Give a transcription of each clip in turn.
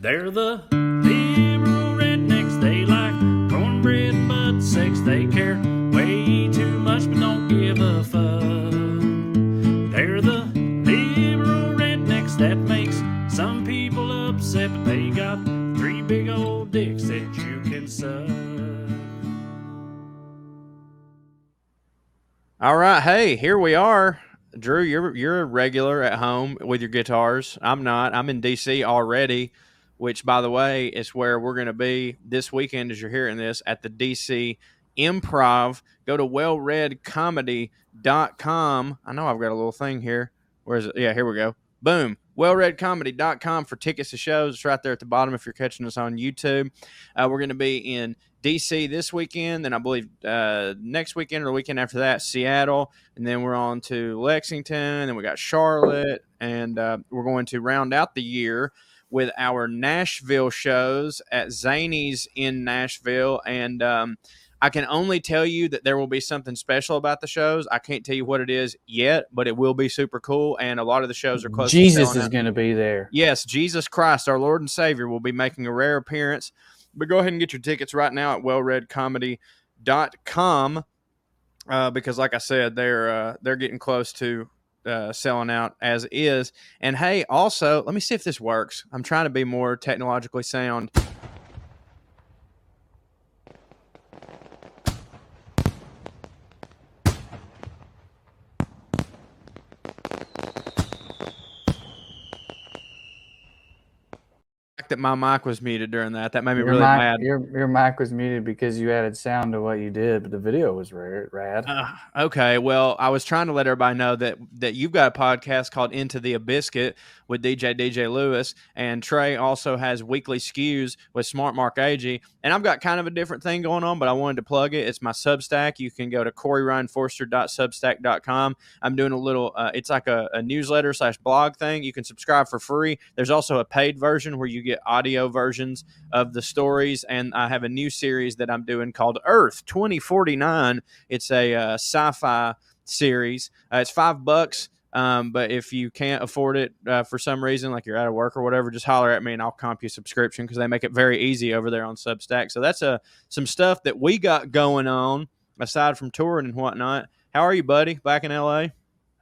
They're the liberal rednecks. They like cornbread and butt sex. They care way too much but don't give a fuck. They're the liberal rednecks that makes some people upset, but they got 3 big old dicks that you can suck. All right, hey, here we are. Drew, you're a regular at home with your guitars. I'm not. I'm in DC already, which, by the way, is where we're going to be this weekend as you're hearing this at the DC Improv. Go to wellredcomedy.com. I know I've got a little thing here. Where is it? Yeah, here we go. Boom. wellredcomedy.com for tickets to shows. It's right there at the bottom if you're catching us on YouTube. We're going to be in DC this weekend, then I believe next weekend or the weekend after that, Seattle, and then we're on to Lexington, and then we got Charlotte, and we're going to round out the year with our Nashville shows at Zany's in Nashville, and I can only tell you that there will be something special about the shows. I can't tell you what it is yet, but it will be super cool, and a lot of the shows are close to Jesus selling is going to be there. Yes, Jesus Christ, our Lord and Savior, will be making a rare appearance. But go ahead and get your tickets right now at wellredcomedy.com because, like I said, they're getting close to selling out as is. And, hey, also, let me see if this works. I'm trying to be more technologically sound. That my mic was muted during that made me really mad. Your mic was muted because you added sound to what you did, but the video was rad. Okay, well, I was trying to let everybody know that you've got a podcast called Into the Biscuit with DJ Lewis, and Trae also has weekly skews with Smart Mark AG, and I've got kind of a different thing going on, but I wanted to plug it. It's my Substack. You can go to CoreyRyanForster.substack.com. I'm doing a little, it's like a newsletter / blog thing. You can subscribe for free. There's also a paid version where you get audio versions of the stories, and I have a new series that I'm doing called Earth 2049. It's a sci-fi series. It's $5, but if you can't afford it for some reason, like you're out of work or whatever, just holler at me and I'll comp you a subscription because they make it very easy over there on Substack. So that's some stuff that we got going on aside from touring and whatnot. How are you, buddy? Back in LA?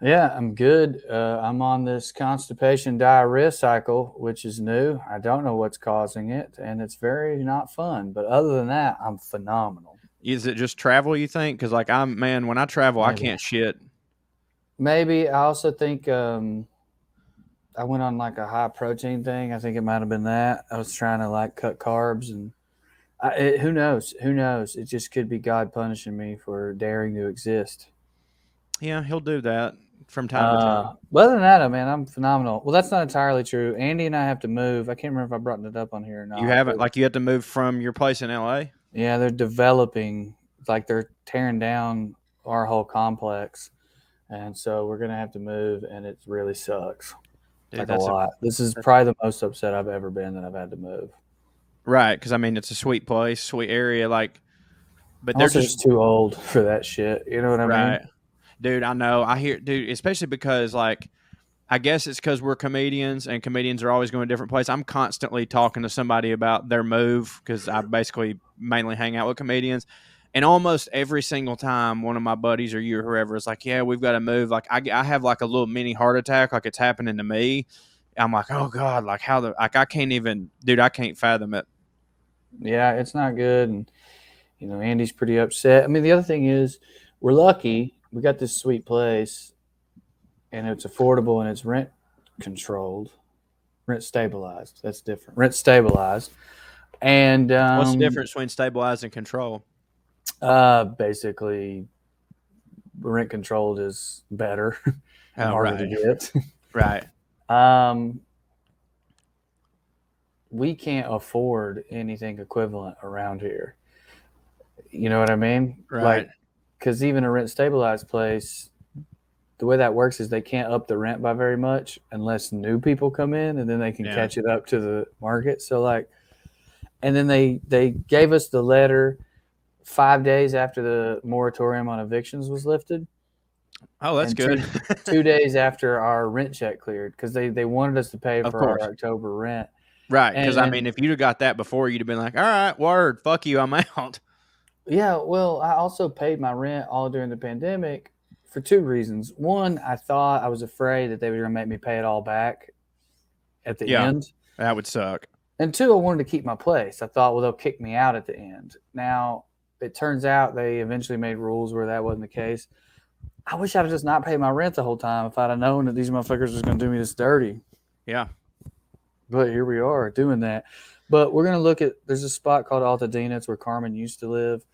Yeah, I'm good. I'm on this constipation diarrhea cycle, which is new. I don't know what's causing it, and it's very not fun. But other than that, I'm phenomenal. Is it just travel, you think? Because, like, when I travel, maybe. I can't shit. Maybe. I also think I went on, like, a high-protein thing. I think it might have been that. I was trying to, like, cut carbs, and who knows? Who knows? It just could be God punishing me for daring to exist. Yeah, he'll do that from time to time. Well, other than that, man, I'm phenomenal. Well, that's not entirely true. Andy and I have to move. I can't remember if I brought it up on here or not. You haven't? Like, you have to move from your place in LA? Yeah, they're developing. Like, they're tearing down our whole complex. And so we're going to have to move, and it really sucks. Dude, like, a lot. This is probably the most upset I've ever been that I've had to move. Right, because, I mean, it's a sweet place, sweet area. Like, but they're just too old for that shit. You know what I mean? Right. Dude, I know. I hear, dude, especially because, like, I guess it's because we're comedians and comedians are always going to different places. I'm constantly talking to somebody about their move because I basically mainly hang out with comedians. And almost every single time one of my buddies or you or whoever is like, yeah, we've got to move. Like, I have like a little mini heart attack, like it's happening to me. I'm like, oh God, like I can't even, dude, I can't fathom it. Yeah, it's not good. And, you know, Andy's pretty upset. I mean, the other thing is we're lucky. We got this sweet place, and it's affordable, and it's rent controlled, rent stabilized. That's different. Rent stabilized. And what's the difference between stabilized and control? Basically, rent controlled is better and harder to get. Right. We can't afford anything equivalent around here. You know what I mean? Right. Like, because even a rent stabilized place, the way that works is they can't up the rent by very much unless new people come in, and then they can catch it up to the market. So, like, and then they gave us the letter 5 days after the moratorium on evictions was lifted. Oh, that's good. 2 days after our rent check cleared, because they wanted us to pay for our October rent. Right. Because, I And mean, if you'd have got that before, you'd have been like, all right, word, fuck you, I'm out. yeah, well, I also paid my rent all during the pandemic for two reasons. One, I thought I was afraid that they were going to make me pay it all back at the Yeah. end. That would suck. And two, I wanted to keep my place. I thought, well, they'll kick me out at the end. Now, it turns out they eventually made rules where that wasn't the case. I wish I'd just not paid my rent the whole time if I'd have known that these motherfuckers was going to do me this dirty. Yeah. But here we are doing that. But we're going to look at, there's a spot called Altadena. It's where Carmen used to live.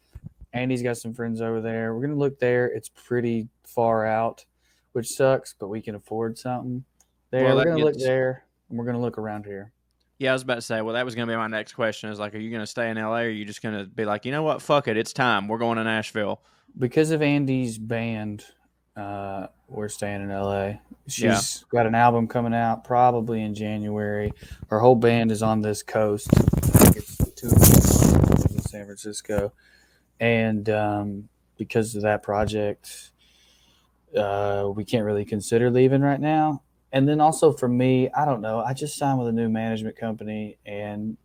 Andy's got some friends over there. We're going to look there. It's pretty far out, which sucks, but we can afford something there. Well, we're going to look there, and we're going to look around here. Yeah, I was about to say, well, that was going to be my next question is like, are you going to stay in LA or are you just going to be like, you know what, fuck it, it's time. We're going to Nashville. Because of Andy's band, we're staying in LA. She's got an album coming out probably in January. Her whole band is on this coast. I think it's 2 weeks in San Francisco. And because of that project, we can't really consider leaving right now. And then also for me, I don't know. I just signed with a new management company, and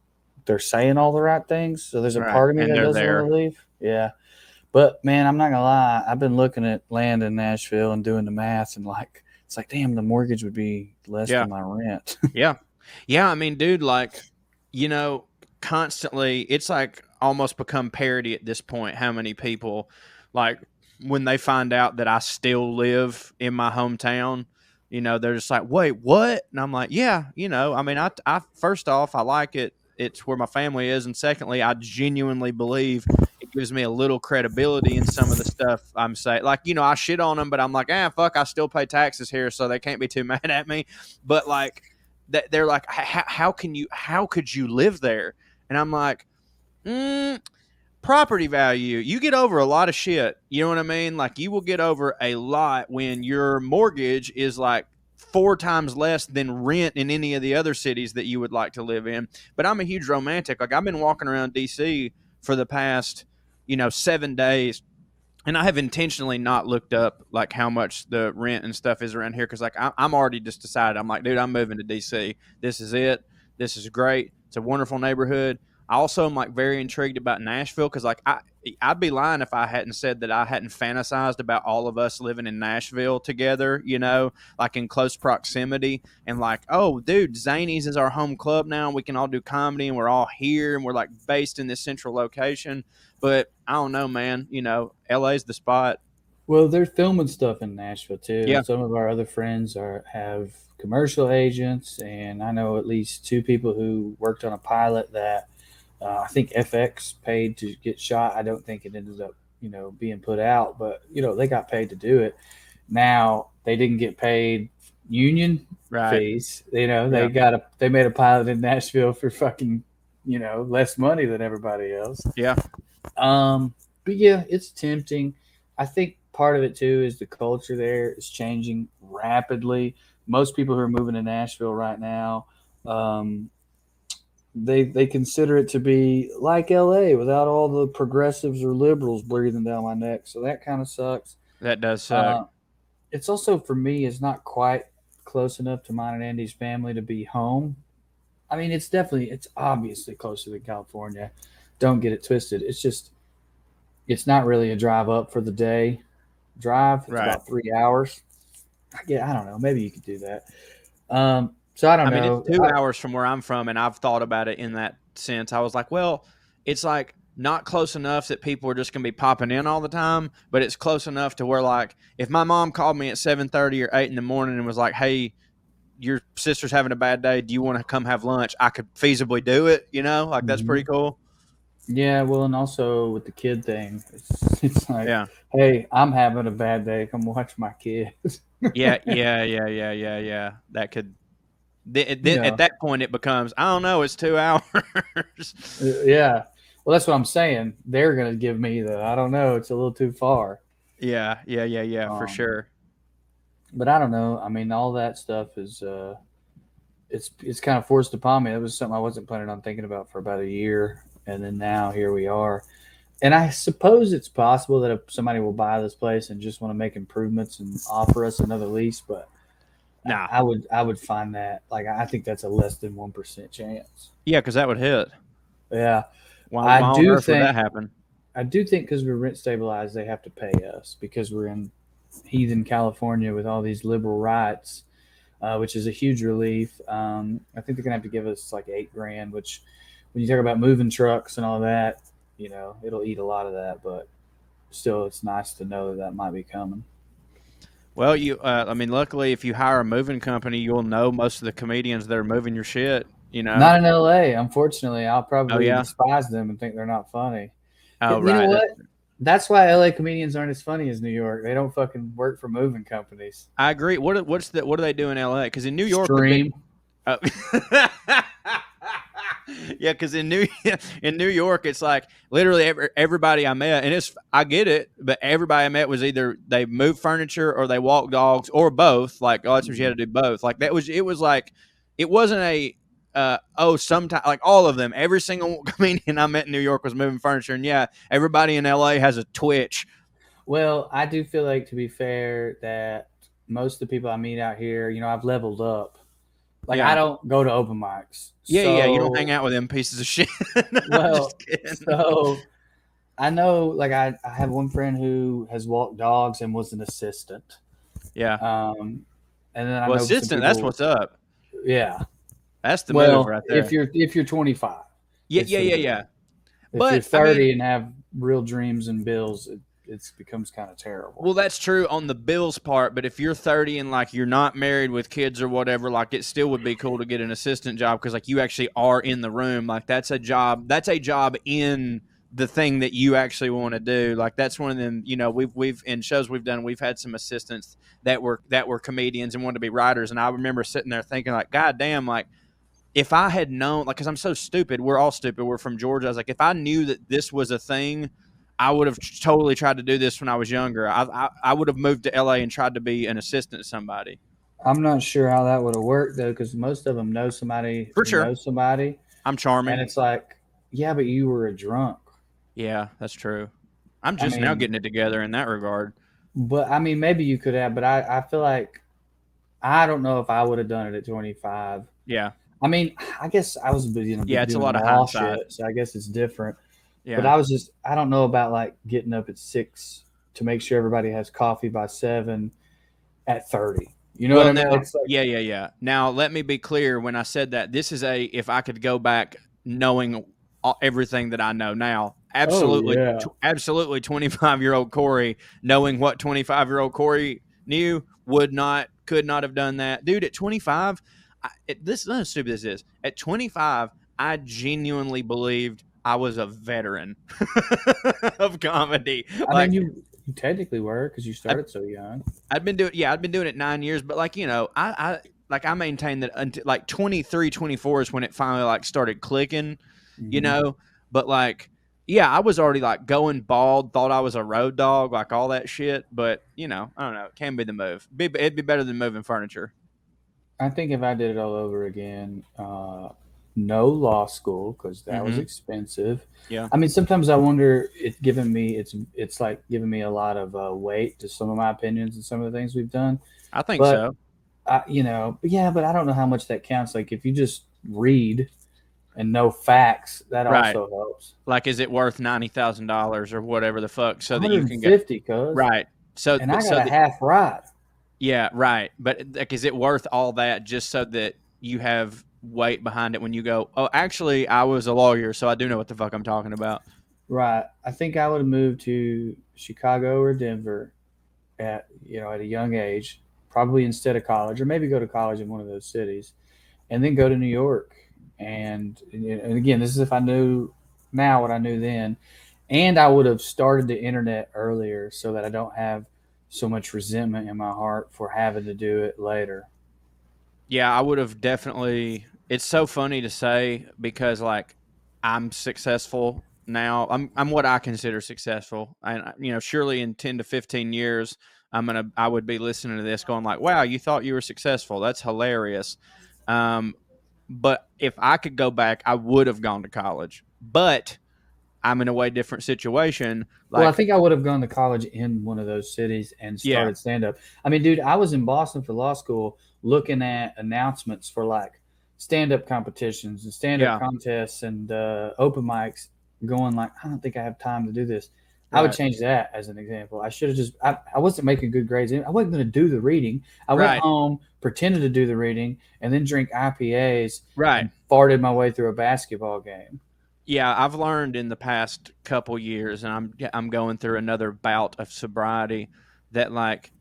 they're saying all the right things. So there's a part of me that doesn't want to leave. Yeah. But, man, I'm not going to lie. I've been looking at land in Nashville and doing the math, and, like, it's like, damn, the mortgage would be less than my rent. Yeah. Yeah, I mean, dude, like, you know, constantly, it's like almost become parody at this point how many people, like, when they find out that I still live in my hometown, you know, they're just like, wait, what? And I'm like, yeah, you know, I mean, I first off, I like it. It's where my family is. And secondly, I genuinely believe it gives me a little credibility in some of the stuff I'm saying. Like, you know, I shit on them, but I'm like, fuck, I still pay taxes here, so they can't be too mad at me. But, like, they're like, how could you live there? And I'm like, property value. You get over a lot of shit. You know what I mean? Like, you will get over a lot when your mortgage is like 4 times less than rent in any of the other cities that you would like to live in. But I'm a huge romantic. Like, I've been walking around DC for the past, 7 days. And I have intentionally not looked up like how much the rent and stuff is around here. Cause like I'm already just decided. I'm like, dude, I'm moving to DC. This is it. This is great. It's a wonderful neighborhood. I also am like very intrigued about Nashville because like I'd be lying if I hadn't said that I hadn't fantasized about all of us living in Nashville together, like in close proximity, and like, oh, dude, Zany's is our home club now. We can all do comedy, and we're all here, and we're like based in this central location. But I don't know, man. LA's the spot. Well, they're filming stuff in Nashville too. Yeah. Some of our other friends have commercial agents, and I know at least 2 people who worked on a pilot that I think FX paid to get shot. I don't think it ended up, being put out, but they got paid to do it. Now they didn't get paid union fees. They made a pilot in Nashville for fucking, less money than everybody else. Yeah. But yeah, it's tempting. I think part of it too is the culture there is changing rapidly. Most people who are moving to Nashville right now, they consider it to be like LA without all the progressives or liberals breathing down my neck. So that kind of sucks. That does suck. It's also, for me, it's not quite close enough to mine and Andy's family to be home. I mean, it's obviously closer than California. Don't get it twisted. It's just, it's not really a drive up for the day drive. It's about 3 hours. I don't know. Maybe you could do that. So I don't know. It's 2 hours from where I'm from, and I've thought about it in that sense. I was like, well, it's like not close enough that people are just going to be popping in all the time, but it's close enough to where, like, if my mom called me at 7:30 or 8 in the morning and was like, hey, your sister's having a bad day, do you want to come have lunch? I could feasibly do it, like that's pretty cool. Yeah, well, and also with the kid thing, it's like, hey, I'm having a bad day. Come watch my kids. Yeah. That could. At that point, it becomes, I don't know, it's 2 hours. Yeah. Well, that's what I'm saying. They're going to give me I don't know, it's a little too far. Yeah, for sure. But I don't know. I mean, all that stuff is, it's kind of forced upon me. It was something I wasn't planning on thinking about for about a year. And then now here we are. And I suppose it's possible that if somebody will buy this place and just want to make improvements and offer us another lease, but Nah. I would find that like I think that's a less than 1% chance. Yeah, because that would hit. Yeah, Why on earth would that happen? I do think because we're rent stabilized, they have to pay us because we're in heathen California with all these liberal rights, which is a huge relief. I think they're gonna have to give us like $8,000, which when you talk about moving trucks and all that, it'll eat a lot of that. But still, it's nice to know that might be coming. Well, I mean, luckily, if you hire a moving company, you'll know most of the comedians that are moving your shit. Not in LA, unfortunately. I'll probably yeah? despise them and think they're not funny. Oh, You right. know what? That's why LA comedians aren't as funny as New York. They don't fucking work for moving companies. I agree. What do they do in LA? Because in New York, Stream. Yeah, because in New York, it's like literally everybody I met, and I get it, but everybody I met was either they moved furniture or they walked dogs or both. Like, oh, that's what you had to do both. Like it was like it wasn't a sometimes like all of them. Every single comedian I met in New York was moving furniture, and yeah, everybody in LA has a Twitch. Well, I do feel like, to be fair, that most of the people I meet out here, I've leveled up. Like, I don't go to open mics. Yeah, you don't hang out with them pieces of shit. Well, so I know, like, I have one friend who has walked dogs and was an assistant. Yeah. And then I know assistant, that's what's up. Yeah. That's the move right there. If you're 25. Yeah. If you're 30 and have real dreams and bills, it becomes kind of terrible. Well, that's true on the bills part, but if you're 30 and like you're not married with kids or whatever, like it still would be cool to get an assistant job because like you actually are in the room. Like that's a job in the thing that you actually want to do. Like that's one of them, we've in shows we've done, we've had some assistants that were comedians and wanted to be writers. And I remember sitting there thinking like, God damn, like if I had known, like, cause I'm so stupid, we're all stupid. We're from Georgia. I was like, if I knew that this was a thing, I would have totally tried to do this when I was younger. I would have moved to LA and tried to be an assistant to somebody. I'm not sure how that would have worked though, because most of them know somebody. For sure, knows somebody. I'm charming, and it's like, yeah, but you were a drunk. Yeah, that's true. I'm just now getting it together in that regard. But I mean, maybe you could have. But I feel like I don't know if I would have done it at 25. Yeah. I mean, I guess I was it's a lot of hindsight. Shit, so I guess it's different. Yeah. But I don't know about like getting up at 6 to make sure everybody has coffee by 7 at 30. You know what I mean? Like, yeah. Now, let me be clear when I said that. This is if I could go back knowing everything that I know now. Absolutely. Oh, yeah. Absolutely 25-year-old Corey, knowing what 25-year-old Corey knew, could not have done that. Dude, at 25, this is how stupid this is. At 25, I genuinely believed I was a veteran of comedy. I mean, you technically were because you started so young. I'd been doing it 9 years, but like, I maintain that until like 23, 24 is when it finally like started clicking, but like, yeah, I was already like going bald, thought I was a road dog, like all that shit. But, I don't know. It can be the move. It'd be better than moving furniture. I think if I did it all over again, no law school because that was expensive. Yeah. I mean, sometimes I wonder it's like giving me a lot of weight to some of my opinions and some of the things we've done. I think so. But I don't know how much that counts. Like if you just read and know facts, that also helps. Like, is it worth $90,000 or whatever the fuck so that you can get 50? Right. So and I got a half right. Yeah, right. But like, is it worth all that just so that you have weight behind it when you go, oh, actually, I was a lawyer, so I do know what the fuck I'm talking about. Right. I think I would have moved to Chicago or Denver at a young age, probably instead of college, or maybe go to college in one of those cities, and then go to New York. And again, this is if I knew now what I knew then, and I would have started the internet earlier so that I don't have so much resentment in my heart for having to do it later. Yeah, I would have definitely. It's so funny to say because like I'm successful now. I'm what I consider successful, and surely in 10 to 15 years, I would be listening to this going like, wow, you thought you were successful? That's hilarious. But if I could go back, I would have gone to college. But I'm in a way different situation. Well, I think I would have gone to college in one of those cities and started stand-up. I mean, dude, I was in Boston for law school looking at announcements for like stand-up competitions and stand-up contests and open mics, going like, I don't think I have time to do this. Right. I would change that as an example. I should have just I wasn't making good grades. I wasn't going to do the reading. I went home, pretended to do the reading, and then drink IPAs and farted my way through a basketball game. Yeah, I've learned in the past couple years, and I'm going through another bout of sobriety, that like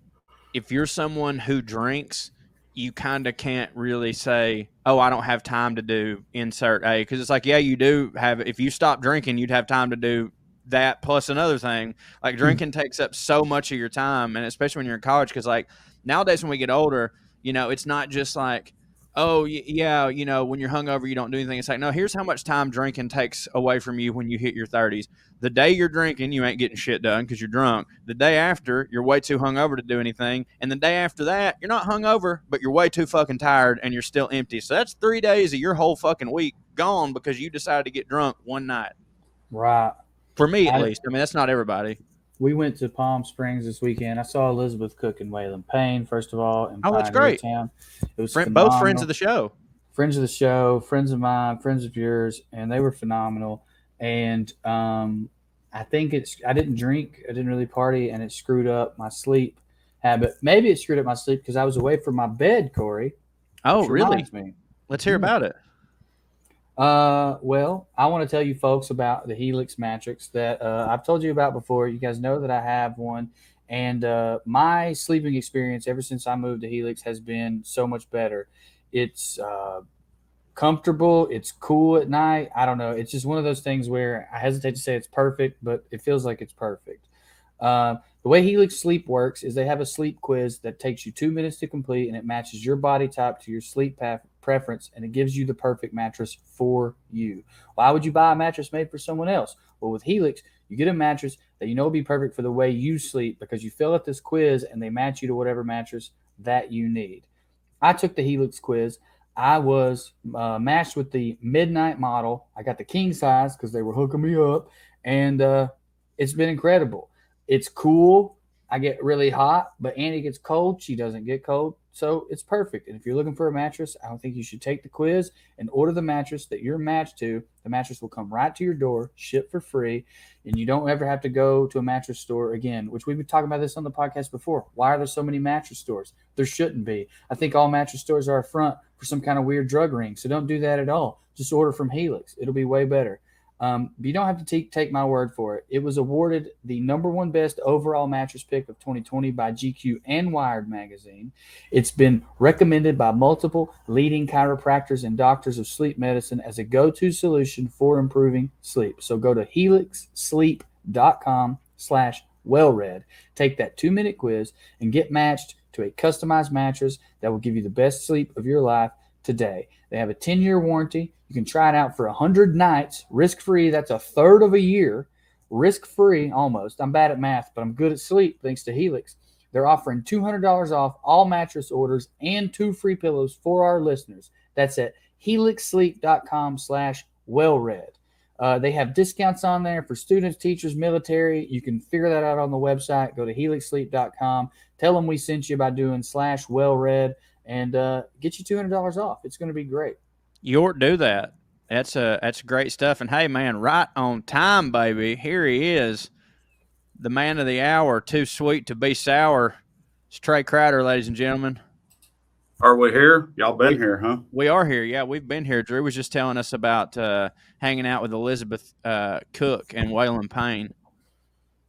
if you're someone who drinks, you kind of can't really say, oh, I don't have time to do insert A, because it's like, yeah, you do have. If you stop drinking, you'd have time to do that plus another thing. Like drinking takes up so much of your time, and especially when you're in college, because like nowadays when we get older, you know, it's not just like, oh yeah, you know, when you're hungover you don't do anything. It's like, no, here's how much time drinking takes away from you when you hit your 30s. The day you're drinking, you ain't getting shit done because you're drunk. The day after, you're way too hungover to do anything, and the day after that, you're not hungover, but you're way too fucking tired and you're still empty. So that's 3 days of your whole fucking week gone because you decided to get drunk one night. Right. For me, at least. I mean, that's not everybody. We went to Palm Springs this weekend. I saw Elizabeth Cook and Waylon Payne, first of all, in that's great. Town. It was both friends of the show. Friends of the show, friends of mine, friends of yours, and they were phenomenal. And I think I didn't drink. I didn't really party, and it screwed up my sleep habit. Maybe it screwed up my sleep because I was away from my bed, Corey. Oh, really? Let's hear about it. Well, I want to tell you folks about the Helix mattress that I've told you about before. You guys know that I have one, and my sleeping experience ever since I moved to Helix has been so much better. It's comfortable. It's cool at night. I don't know. It's just one of those things where I hesitate to say it's perfect, but it feels like it's perfect. The way Helix Sleep works is they have a sleep quiz that takes you 2 minutes to complete, and it matches your body type to your sleep preference, and it gives you the perfect mattress for you. Why would you buy a mattress made for someone else? Well, with Helix, you get a mattress that you know will be perfect for the way you sleep because you fill out this quiz and they match you to whatever mattress that you need. I took the Helix quiz. I was matched with the midnight model. I got the king size because they were hooking me up, and it's been incredible. It's cool. I get really hot, but Annie gets cold. She doesn't get cold. So it's perfect. And if you're looking for a mattress, I don't think you should take the quiz and order the mattress that you're matched to. The mattress will come right to your door, shipped for free, and you don't ever have to go to a mattress store again, which we've been talking about this on the podcast before. Why are there so many mattress stores? There shouldn't be. I think all mattress stores are a front for some kind of weird drug ring. So don't do that at all. Just order from Helix. It'll be way better. But you don't have to take my word for it. It was awarded the #1 best overall mattress pick of 2020 by GQ and Wired magazine. It's been recommended by multiple leading chiropractors and doctors of sleep medicine as a go-to solution for improving sleep. So go to helixsleep.com/wellread. Take that 2-minute quiz and get matched to a customized mattress that will give you the best sleep of your life today. They have a 10-year warranty. You can try it out for 100 nights, risk-free. That's a third of a year, risk-free almost. I'm bad at math, but I'm good at sleep thanks to Helix. They're offering $200 off all mattress orders and 2 free pillows for our listeners. That's at helixsleep.com/wellread. They have discounts on there for students, teachers, military. You can figure that out on the website. Go to helixsleep.com. Tell them we sent you by doing /wellread and get you $200 off. It's going to be great. You ought to do that. That's great stuff. And hey, man, right on time, baby. Here he is, the man of the hour, too sweet to be sour. It's Trae Crowder, ladies and gentlemen. Are we here? Y'all been here, huh? We are here. Yeah, we've been here. Drew was just telling us about hanging out with Elizabeth Cook and Waylon Payne.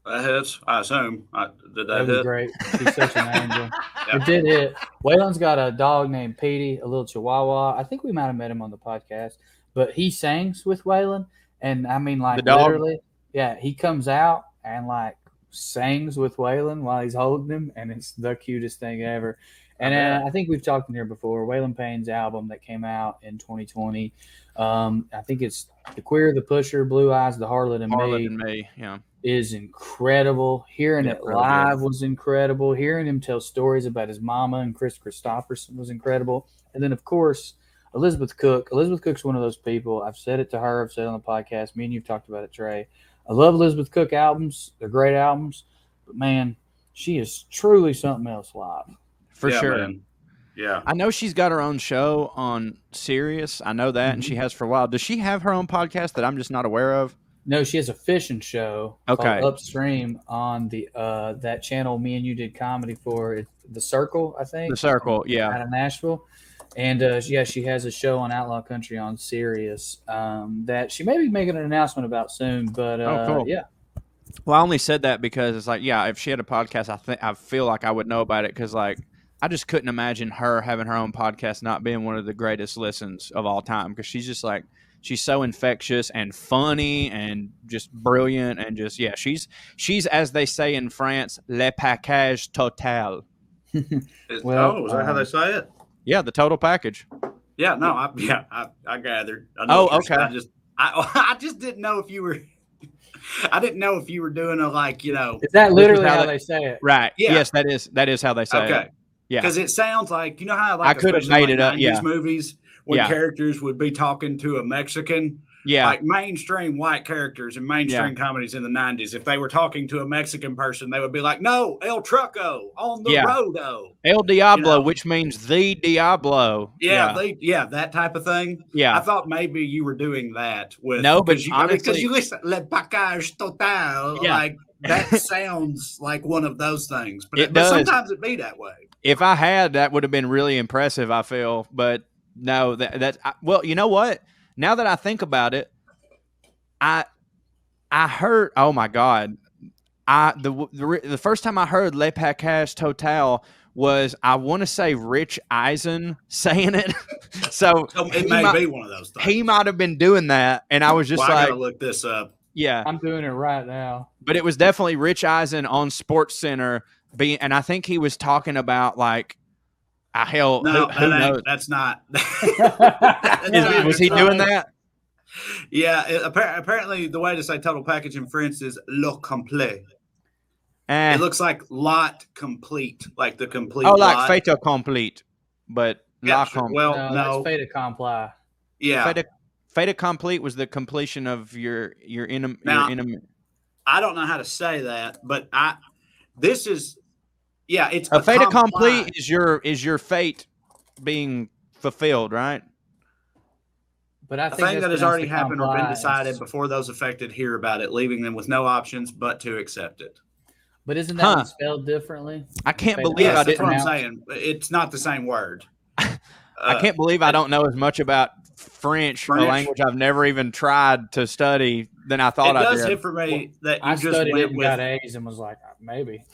That hits. I assume. Did that was hit? Great. She's such an angel. Yeah. It did hit. Waylon's got a dog named Petey, a little Chihuahua. I think we might have met him on the podcast, but he sings with Waylon, and I mean, like, literally, yeah, he comes out and like sings with Waylon while he's holding him, and it's the cutest thing ever. And I think we've talked in here before. Waylon Payne's album that came out in 2020. I think it's The Queer, The Pusher, Blue Eyes, The Harlot and Me. Yeah. Is incredible. Hearing it live was incredible. Hearing him tell stories about his mama and Chris Christopherson was incredible. And then, of course, Elizabeth Cook. Elizabeth Cook's one of those people. I've said it to her. I've said it on the podcast. Me and you've talked about it, Trae. I love Elizabeth Cook albums. They're great albums. But, man, she is truly something else live. For sure. Man. Yeah. I know she's got her own show on Sirius. I know that, and she has for a while. Does she have her own podcast that I'm just not aware of? No, she has a fishing show Okay. called Upstream on the that channel me and you did comedy for. It's The Circle, I think. The Circle, yeah. Out of Nashville. And she has a show on Outlaw Country on Sirius that she may be making an announcement about soon. But cool. yeah. Well, I only said that because it's like, yeah, if she had a podcast, I feel like I would know about it because, like, I just couldn't imagine her having her own podcast not being one of the greatest listens of all time because she's just like, she's so infectious and funny and just brilliant and just, yeah, she's as they say in France, le package total. Is that how they say it? Yeah, the total package. Yeah, no, I gathered. Okay. I just didn't know if you were. I didn't know if you were doing a Is that literally how they say it? Right. Yeah. Yes, that is how they say it. Okay. Yeah. Because it sounds like how I could have made it up. 90s Yeah. movies when characters would be talking to a Mexican. Yeah. Like mainstream white characters in mainstream comedies in the 90s. If they were talking to a Mexican person, they would be like, "No, El Truco on the roado." El Diablo, which means the Diablo. Yeah, that type of thing. Yeah. I thought maybe you were doing that with but honestly, because you listen le package total, like that sounds like one of those things. But sometimes it be that way. If I had, that would have been really impressive, I feel. But no, well, you know what? Now that I think about it, I heard. Oh my God! The first time I heard Le Package Total was, I want to say, Rich Eisen saying it. So it may be one of those things. He might have been doing that, and I was just I gotta look this up. Yeah, I'm doing it right now. But it was definitely Rich Eisen on Sports Center and I think he was talking about like. Who knows? That's not. Was he doing that? Yeah. Apparently, the way to say total package in French is le complet. It looks like lot complete, like the complete. Oh, like fait accompli, but la complete. Well, no, that's fait accompli. Yeah. Fait accompli was the completion of your enemy. I don't know how to say that, but this is. Yeah, it's a fait accompli is your fate being fulfilled, right? But I think a thing that has already happened or been decided before those affected hear about it, leaving them with no options but to accept it. But isn't that spelled differently? I can't believe I didn't. That's what I'm saying. It's not the same word. I can't believe I don't know as much about French, a language I've never even tried to study, than I thought I did. It does hit for me that you I just studied went it and with. Got A's and was like, maybe.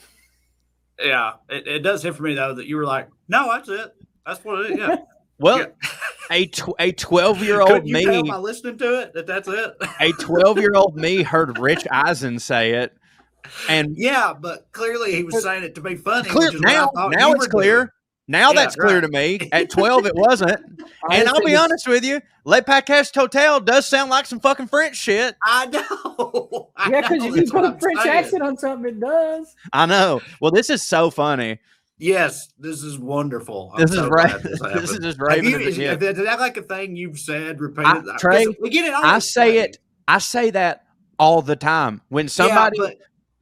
Yeah, it does hit for me though that you were like, no, that's it. That's what it is. Yeah. Well, a 12-year-old me. Tell by listening to it that's it. A 12-year-old me heard Rich Eisen say it, and yeah, but clearly he was saying it to be funny. Now it's clear. Doing. Now that's clear to me. At 12, it wasn't. And I'll be honest with you, Le Package Total does sound like some fucking French shit. I know. Because if you put a French accent on something, it does. I know. Well, this is so funny. Yes, this is wonderful. This is right. This is just right. Is that like a thing you've said repeated? Trey, we get it. I say that all the time when somebody. Yeah, but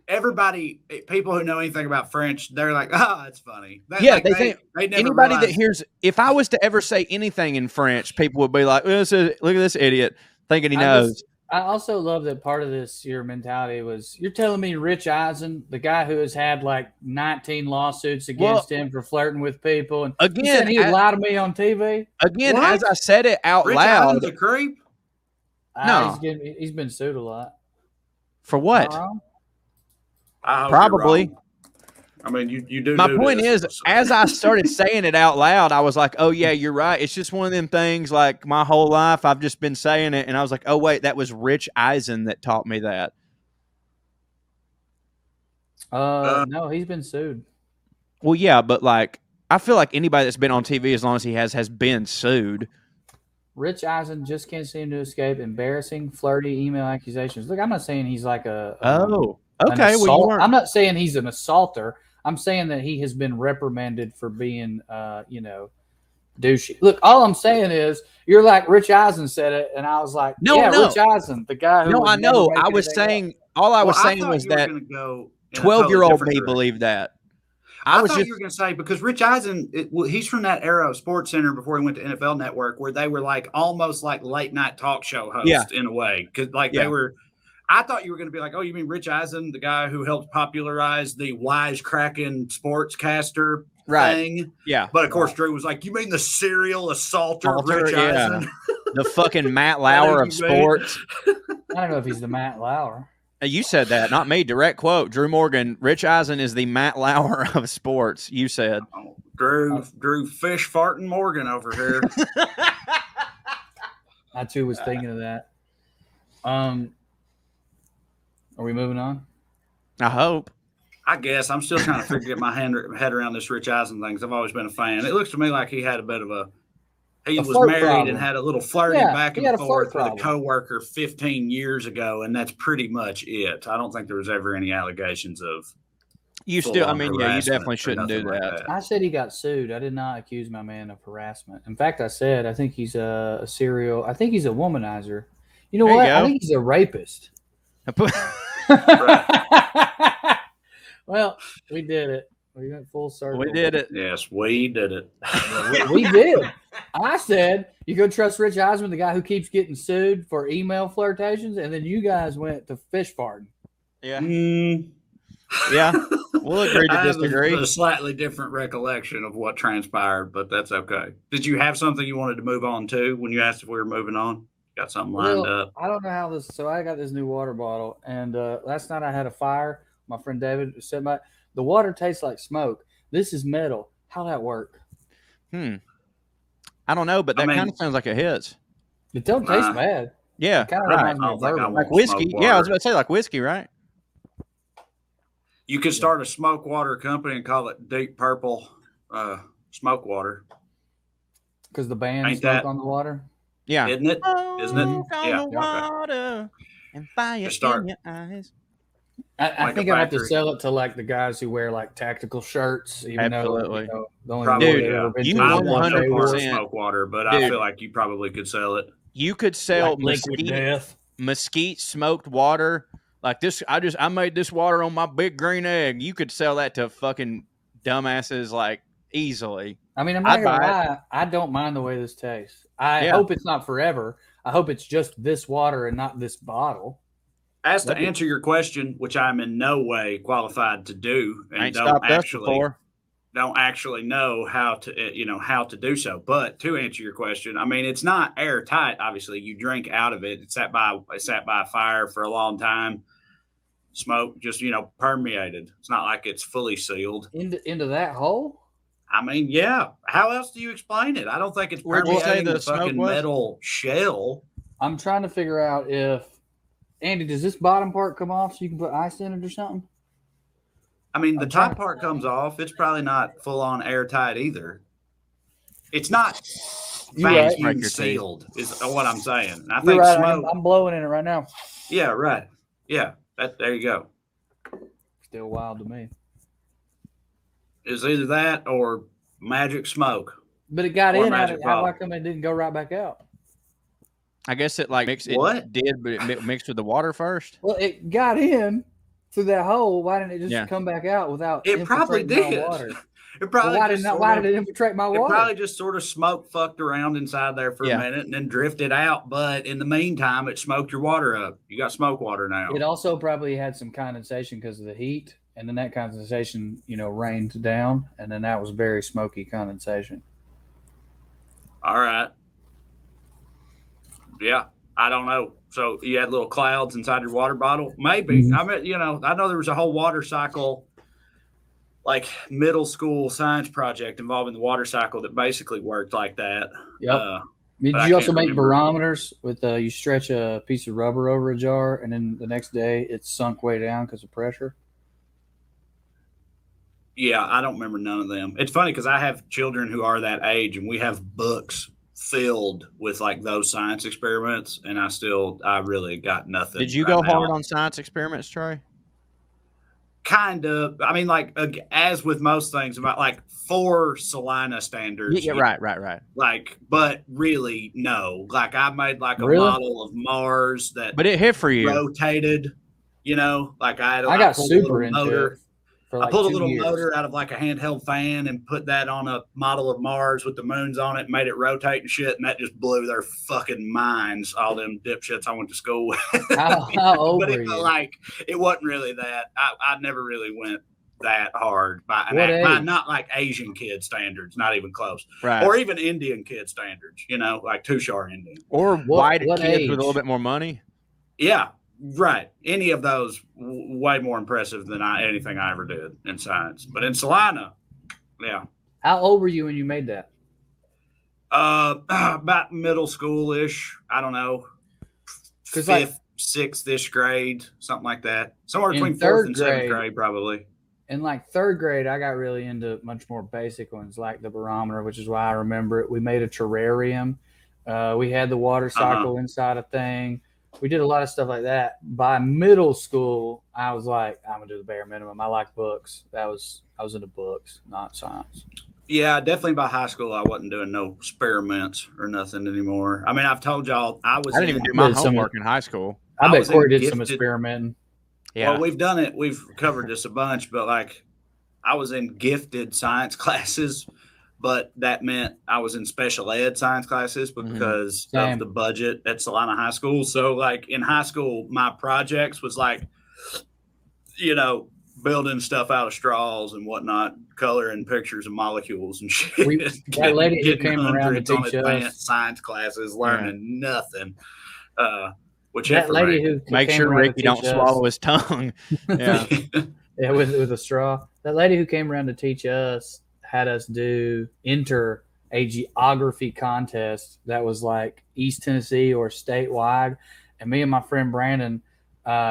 everybody, people who know anything about French, they're like, "Oh, it's funny." They think they never anybody realize. That hears. If I was to ever say anything in French, people would be like, "Look at this idiot thinking he knows." I also love that part of your mentality was, you're telling me Rich Eisen, the guy who has had like 19 lawsuits against him for flirting with people, and again he would lie to me on TV. Again, as I said it out Rich loud, Eisen's a creep. No, he's been sued a lot. For what? Probably. I mean, you do. My point is, as I started saying it out loud, I was like, "Oh yeah, you're right. It's just one of them things. Like my whole life, I've just been saying it." And I was like, "Oh wait, that was Rich Eisen that taught me that." No, he's been sued. Well, yeah, but like, I feel like anybody that's been on TV as long as he has been sued. Rich Eisen just can't seem to escape embarrassing, flirty email accusations. Look, I'm not saying he's like a okay. Well, I'm not saying he's an assaulter. I'm saying that he has been reprimanded for being, douchey. Look, all I'm saying is you're like Rich Eisen said it, and I was like, no. Rich Eisen, the guy who. No, I know. I was saying all I was saying was that 12-year-old me believed that. I thought you were going to say, because Rich Eisen, he's from that era of Sports Center before he went to NFL Network, where they were like almost like late night talk show hosts in a way. Because they were, I thought you were going to be like, oh, you mean Rich Eisen, the guy who helped popularize the wisecracking sportscaster thing? Yeah. But of course, Drew was like, you mean the serial assaulter Rich Eisen? The fucking Matt Lauer of sports. I don't know if he's the Matt Lauer. You said that, not me. Direct quote. Drew Morgan. Rich Eisen is the Matt Lauer of sports. You said. Drew fish farting Morgan over here. I too was thinking of that. Are we moving on? I hope. I guess I'm still trying to get my head around this Rich Eisen thing, because I've always been a fan. It looks to me like he had a bit of he was married problem. And had a little flirting back and forth with a coworker 15 years ago, and that's pretty much it. I don't think there was ever any allegations of. You still, I mean, yeah, you definitely shouldn't do that. Like that. I said he got sued. I did not accuse my man of harassment. In fact, I said I think he's a serial. I think he's a womanizer. You know what? I think he's a rapist. Well, we did it. We went full circle. We did it. Yes, we did it. we did. I said, you go trust Rich Eisen, the guy who keeps getting sued for email flirtations, and then you guys went to fish farting. Yeah. Yeah. We'll agree to disagree. I have a slightly different recollection of what transpired, but that's okay. Did you have something you wanted to move on to when you asked if we were moving on? Got something lined up? I don't know how this. So I got this new water bottle, and last night I had a fire. My friend David said, the water tastes like smoke. This is metal. How'd that work? I don't know, but that kind of sounds like it hits. It don't taste bad. Yeah, it kind of reminds me of bourbon. Like whiskey. Yeah, I was about to say like whiskey, right? You could start a smoke water company and call it Deep Purple Smoke Water. Because the band Smoke on the Water? Yeah. Isn't it? Isn't it? Yeah. Water and fire in your eyes. I think I have to sell it to like the guys who wear like tactical shirts. Even Absolutely. Though, the only you 100% smoke water, but I feel like you probably could sell it. You could sell like mesquite smoked water like this. I made this water on my big green egg. You could sell that to fucking dumbasses like easily. I mean, I'm not gonna lie. I don't mind the way this tastes. I hope it's not forever. I hope it's just this water and not this bottle. As to answer your question, which I'm in no way qualified to do, and don't actually know how to do so. But to answer your question, I mean, it's not airtight. Obviously, you drink out of it. It sat by a fire for a long time. Smoke just permeated. It's not like it's fully sealed into that hole. I mean, yeah. How else do you explain it? I don't think it's permeating the fucking metal shell. I'm trying to figure out if. Andy, does this bottom part come off so you can put ice in it or something? I mean, the top part comes off. It's probably not full-on airtight either. It's not vacuum sealed is what I'm saying. And I think smoke. I'm blowing in it right now. Yeah, right. Yeah, there you go. Still wild to me. It's either that or magic smoke. But it got in. How come it didn't go right back out? I guess it like mixed. It did, but it mixed with the water first. Well, it got in through that hole. Why didn't it just come back out without? It probably did. Water? It probably why did it infiltrate my water? It probably just sort of smoke fucked around inside there for a minute and then drifted out. But in the meantime, it smoked your water up. You got smoke water now. It also probably had some condensation because of the heat, and then that condensation, rained down, and then that was very smoky condensation. All right. Yeah, I don't know. So you had little clouds inside your water bottle? Maybe. Mm-hmm. I mean, I know there was a whole water cycle, like middle school science project involving the water cycle that basically worked like that. Yep. Did you also make barometers with you stretch a piece of rubber over a jar and then the next day it's sunk way down because of pressure? Yeah, I don't remember none of them. It's funny because I have children who are that age and we have books filled with like those science experiments, and I really got nothing. Did you go hard on science experiments, Trae? Kind of. I mean, like as with most things, about like 4 Salina standards. Yeah, right. Like, but really, no. Like I made like a model of Mars that, but it hit for you. Rotated. Like I got super into it for like I pulled a 2 little years. motor out of like a handheld fan and put that on a model of Mars with the moons on it, made it rotate and shit, and that just blew their fucking minds, all them dipshits I went to school with. How old but were you? Like, it wasn't really that. I never really went that hard by not like Asian kid standards, not even close, right? Or even Indian kid standards, like Tushar Indian or white kids age? with a little bit more money. Yeah, right. Any of those way more impressive than anything I ever did in science. But in Salina, yeah. How old were you when you made that? About middle school-ish. I don't know. 5th, 6th-ish grade, something like that. Somewhere between 4th and 7th grade, probably. In like 3rd grade, I got really into much more basic ones like the barometer, which is why I remember it. We made a terrarium. We had the water cycle inside a thing. We did a lot of stuff like that. By middle school, I was like, I'm gonna do the bare minimum. I like books. I was into books, not science. Yeah, definitely by high school, I wasn't doing no experiments or nothing anymore. I mean, I've told y'all I didn't even do my homework in high school. I bet Corey did some experimenting. Yeah. Well, we've done it. We've covered this a bunch, but like I was in gifted science classes, but that meant I was in special ed science classes because of the budget at Salina High School. So like in high school, my projects was like, building stuff out of straws and whatnot, coloring pictures of molecules and shit. That lady who came around to teach us science classes, learning nothing. That lady who make sure Ricky don't swallow his tongue. Yeah, yeah, with a straw. That lady who came around to teach us had us enter a geography contest that was like East Tennessee or statewide, and me and my friend Brandon,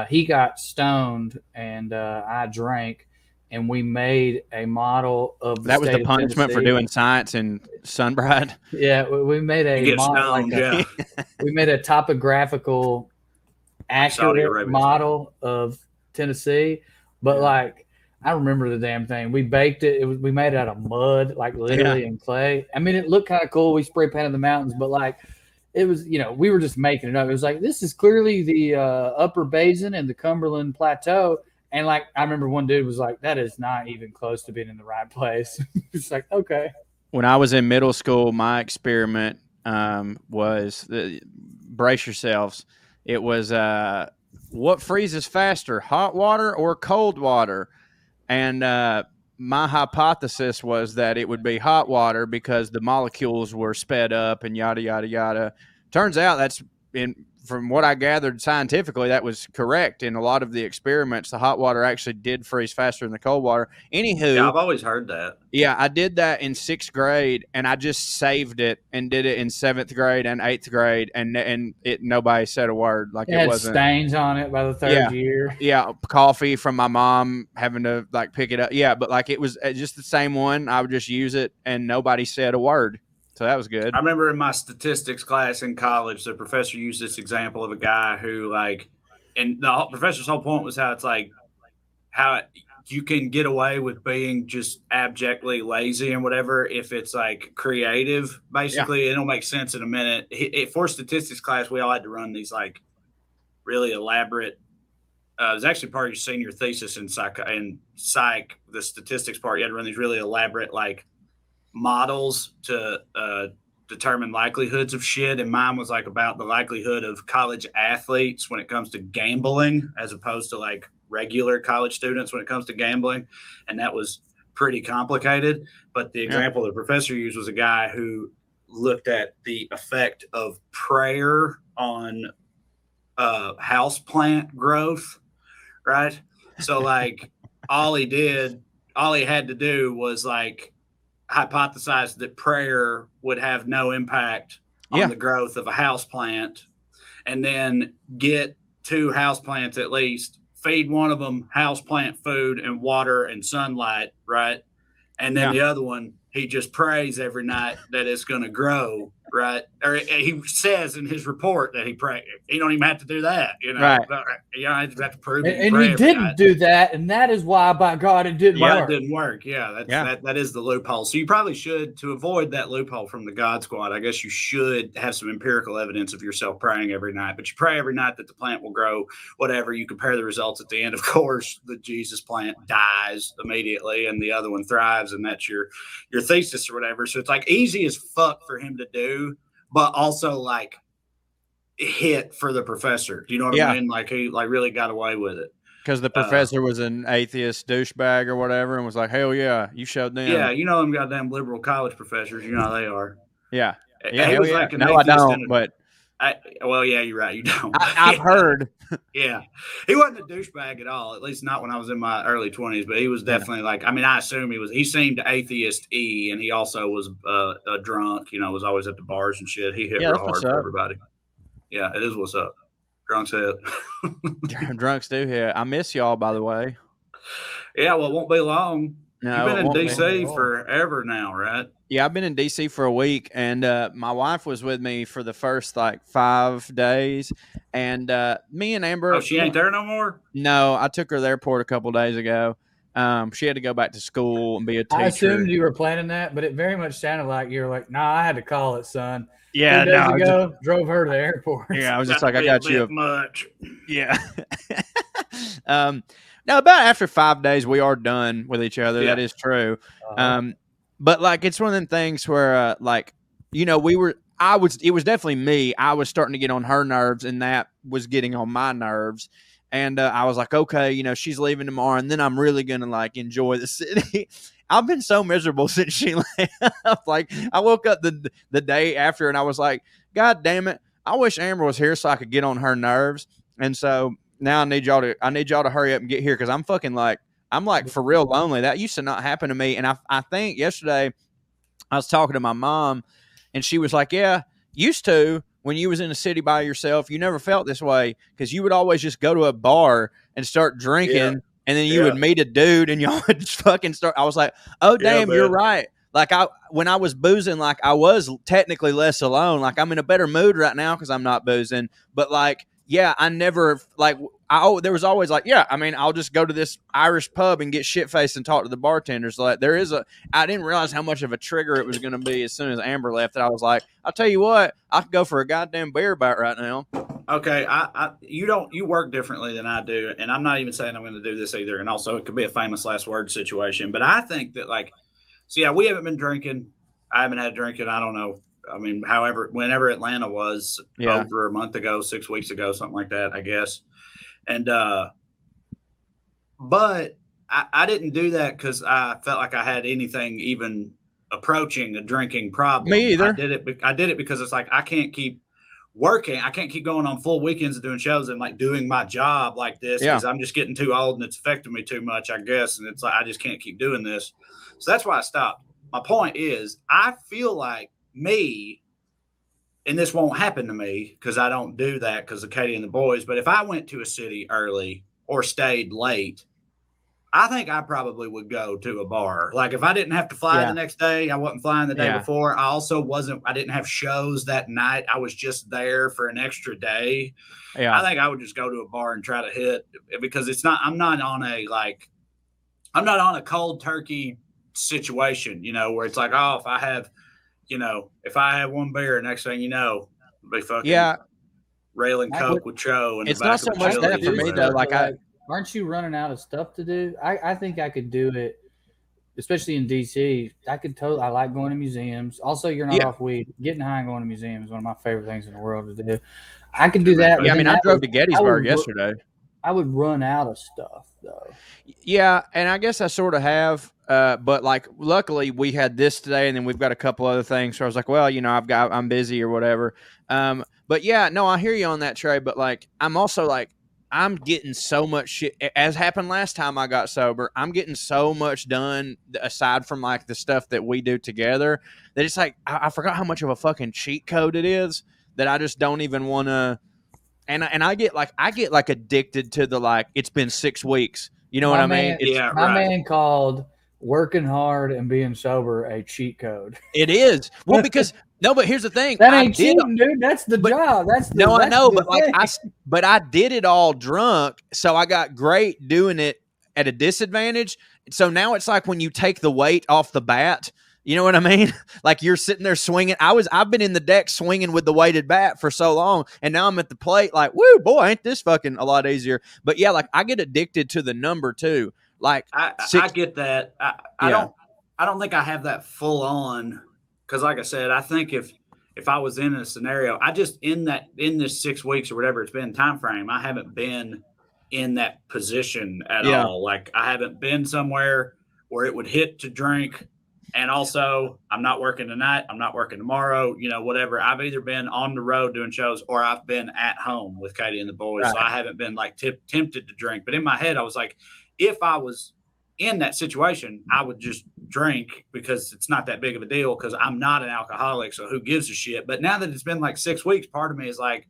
he got stoned and I drank, and we made a model of that was the punishment for doing science in Sunbride. Yeah, we made a model, we made a topographical accurate model of Tennessee, but like I remember the damn thing. We baked it. We made it out of mud, like literally in clay. I mean, it looked kind of cool. We spray painted the mountains, but like it was, we were just making it up. It was like, this is clearly the Upper Basin and the Cumberland Plateau. And like, I remember one dude was like, that is not even close to being in the right place. It's like, okay. When I was in middle school, my experiment was, brace yourselves. It was what freezes faster, hot water or cold water? And my hypothesis was that it would be hot water because the molecules were sped up and yada, yada, yada. Turns out from what I gathered scientifically, that was correct. In a lot of the experiments, the hot water actually did freeze faster than the cold water. Anywho, yeah, I've always heard that. Yeah, I did that in 6th grade, and I just saved it and did it in 7th grade and 8th grade, and nobody said a word. Like it wasn't stains on it by the 3rd year. Yeah, coffee from my mom having to like pick it up. Yeah, but like it was just the same one. I would just use it, and nobody said a word. So that was good. I remember in my statistics class in college, the professor used this example of a guy who and the professor's whole point was how it's like, how you can get away with being just abjectly lazy and whatever if it's like creative. Basically, it'll make sense in a minute. For statistics class, we all had to run these like really elaborate. It was actually part of your senior thesis in psych, the statistics part. You had to run these really elaborate like models to determine likelihoods of shit, and mine was like about the likelihood of college athletes when it comes to gambling as opposed to like regular college students when it comes to gambling, and that was pretty complicated. But the example the professor used was a guy who looked at the effect of prayer on houseplant growth, right? So like all he had to do was like hypothesized that prayer would have no impact on the growth of a houseplant, and then get 2 houseplants at least, feed one of them houseplant food and water and sunlight, right? And then the other one he just prays every night that it's going to grow, right? Or he says in his report that he prays. He don't even have to do that, Right. You don't have to prove it. And he didn't do that, and that is why, by God, it didn't work. It didn't work. Yeah, that is the loophole. So you probably should, to avoid that loophole from the God Squad, I guess you should have some empirical evidence of yourself praying every night. But you pray every night that the plant will grow, whatever. You compare the results at the end. Of course, the Jesus plant dies immediately, and the other one thrives, and that's your thesis or whatever. So it's like easy as fuck for him to do, but also like hit for the professor. Do you know what I mean? Like he really got away with it. Because the professor was an atheist douchebag or whatever and was like, hell yeah, you showed them. Yeah, you know them goddamn liberal college professors. You know how they are. Yeah. He was like an no, I don't, but... well, yeah, you're right. You don't. I've heard. Yeah. He wasn't a douchebag at all, at least not when I was in my early 20s, but he was definitely I assume he seemed atheist-y, and he also was a drunk, was always at the bars and shit. He hit real hard for everybody. Yeah, it is what's up. Drunks hit. Drunks do hit. I miss y'all, by the way. Yeah, well, it won't be long. No, you've been in D.C. forever now, right? Yeah, I've been in D.C. for a week, and my wife was with me for the first 5 days, and me and Amber. Oh, she ain't there no more? No, I took her to the airport a couple days ago. She had to go back to school and be a teacher. I assumed you were planning that, but it very much sounded like you're like, nah, I had to call it, son. Yeah, 2 days ago, drove her to the airport. Yeah, I was just like, I got you. Much. Yeah. No, about after 5 days, we are done with each other. Yeah. That is true. But it's one of them things where, it was definitely me. I was starting to get on her nerves, and that was getting on my nerves. And I was like, okay, she's leaving tomorrow, and then I'm really going to enjoy the city. I've been so miserable since she left. I woke up the day after, and I was like, God damn it. I wish Amber was here so I could get on her nerves. And so now I need y'all to hurry up and get here, because I'm fucking I'm for real lonely. That used to not happen to me. And I think yesterday I was talking to my mom, and she was like, yeah, used to, when you was in a city by yourself, you never felt this way, because you would always just go to a bar and start drinking, and then you would meet a dude and y'all would just fucking start. I was like, oh, damn, you're right. When I was boozing, I was technically less alone. I'm in a better mood right now because I'm not boozing. But I never there was always I'll just go to this Irish pub and get shit faced and talk to the bartenders. I didn't realize how much of a trigger it was going to be as soon as Amber left. That I was like, I'll tell you what, I could go for a goddamn beer about right now. Okay, you work differently than I do, and I'm not even saying I'm going to do this either. And also, it could be a famous last word situation. But I think that we haven't been drinking. I haven't had drinking. I don't know. I mean, whenever Atlanta was over a month ago, 6 weeks ago, something like that, I guess. And, but I didn't do that because I felt like I had anything even approaching a drinking problem. Me either. I did it because it's I can't keep working. I can't keep going on full weekends and doing shows and doing my job like this because I'm just getting too old and it's affecting me too much, I guess. And it's I just can't keep doing this. So that's why I stopped. My point is, I feel like me, and this won't happen to me because I don't do that because of Katie and the boys, but if I went to a city early or stayed late, I think I probably would go to a bar. If I didn't have to fly the next day, I wasn't flying the day before. I didn't have shows that night. I was just there for an extra day. Yeah. I think I would just go to a bar and try to hit, because I'm not on a cold turkey situation, where it's if I have one beer, next thing you know, I'll be fucking railing coke with Cho. It's not so much that for me though. Aren't you running out of stuff to do? I think I could do it, especially in DC. I like going to museums. Also, you're not off weed. Getting high and going to museums is one of my favorite things in the world to do. I could do that. Yeah, I drove to Gettysburg yesterday. I would run out of stuff though. Yeah, and I guess I sort of have. But luckily we had this today, and then we've got a couple other things. So I was like, well, I'm busy or whatever. But yeah, no, I hear you on that, Trae. But I'm also I'm getting so much shit, as happened last time I got sober. I'm getting so much done aside from the stuff that we do together that it's I forgot how much of a fucking cheat code it is that I just don't even want to. And I get addicted to the it's been 6 weeks. You know what I mean? My man called working hard and being sober a cheat code? It is. Well, because but here's the thing. That ain't cheating, dude. That's the job. That's the, no, that's I know, the but I did it all drunk, so I got great doing it at a disadvantage. So now it's like when you take the weight off the bat, you know what I mean? Like you're sitting there swinging. I've been in the deck swinging with the weighted bat for so long, and now I'm at the plate like, woo, boy, ain't this fucking a lot easier. But yeah, like I get addicted to the number too. Like I get that. I don't think I have that full on, because like I said, I think if I was in a scenario, I just in this 6 weeks or whatever it's been time frame, I haven't been in that position at all. Like I haven't been somewhere where it would hit to drink. And also, I'm not working tonight. I'm not working tomorrow, whatever. I've either been on the road doing shows or I've been at home with Katie and the boys. Right. So I haven't been like tempted to drink. But in my head, I was like, if I was in that situation, I would just drink because it's not that big of a deal because I'm not an alcoholic. So who gives a shit? But now that it's been like 6 weeks, part of me is like,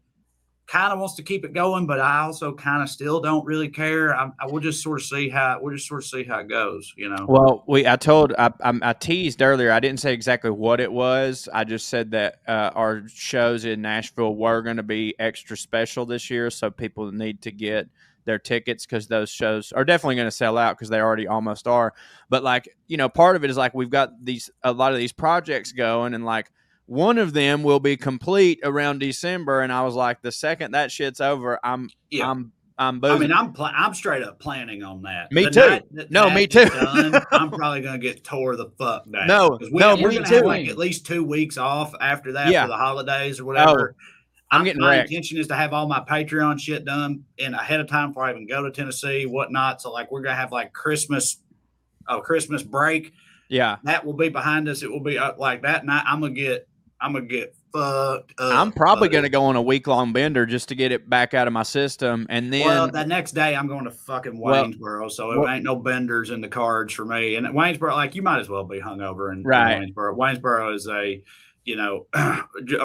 kind of wants to keep it going, but I also kind of still don't really care. I will just sort of see how it goes, Well, I teased earlier. I didn't say exactly what it was. I just said that our shows in Nashville were going to be extra special this year, so people need to get their tickets because those shows are definitely going to sell out because they already almost are. But like, part of it is like we've got a lot of these projects going, and like one of them will be complete around December, and I was like, the second that shit's over, I'm boozing. I mean, I'm straight up planning on that. Me too. Me too. I'm probably gonna get tore the fuck down. We're gonna have like at least 2 weeks off after that for the holidays or whatever. My intention is to have all my Patreon shit done ahead of time before I even go to Tennessee, whatnot. So like we're gonna have like Christmas break. Yeah, that will be behind us. It will be like that night. I'm gonna get fucked up. I'm probably going to go on a week-long bender just to get it back out of my system. And then the next day I'm going to fucking Waynesboro. So it ain't no benders in the cards for me. And at Waynesboro, like you might as well be hungover in Waynesboro. Waynesboro is a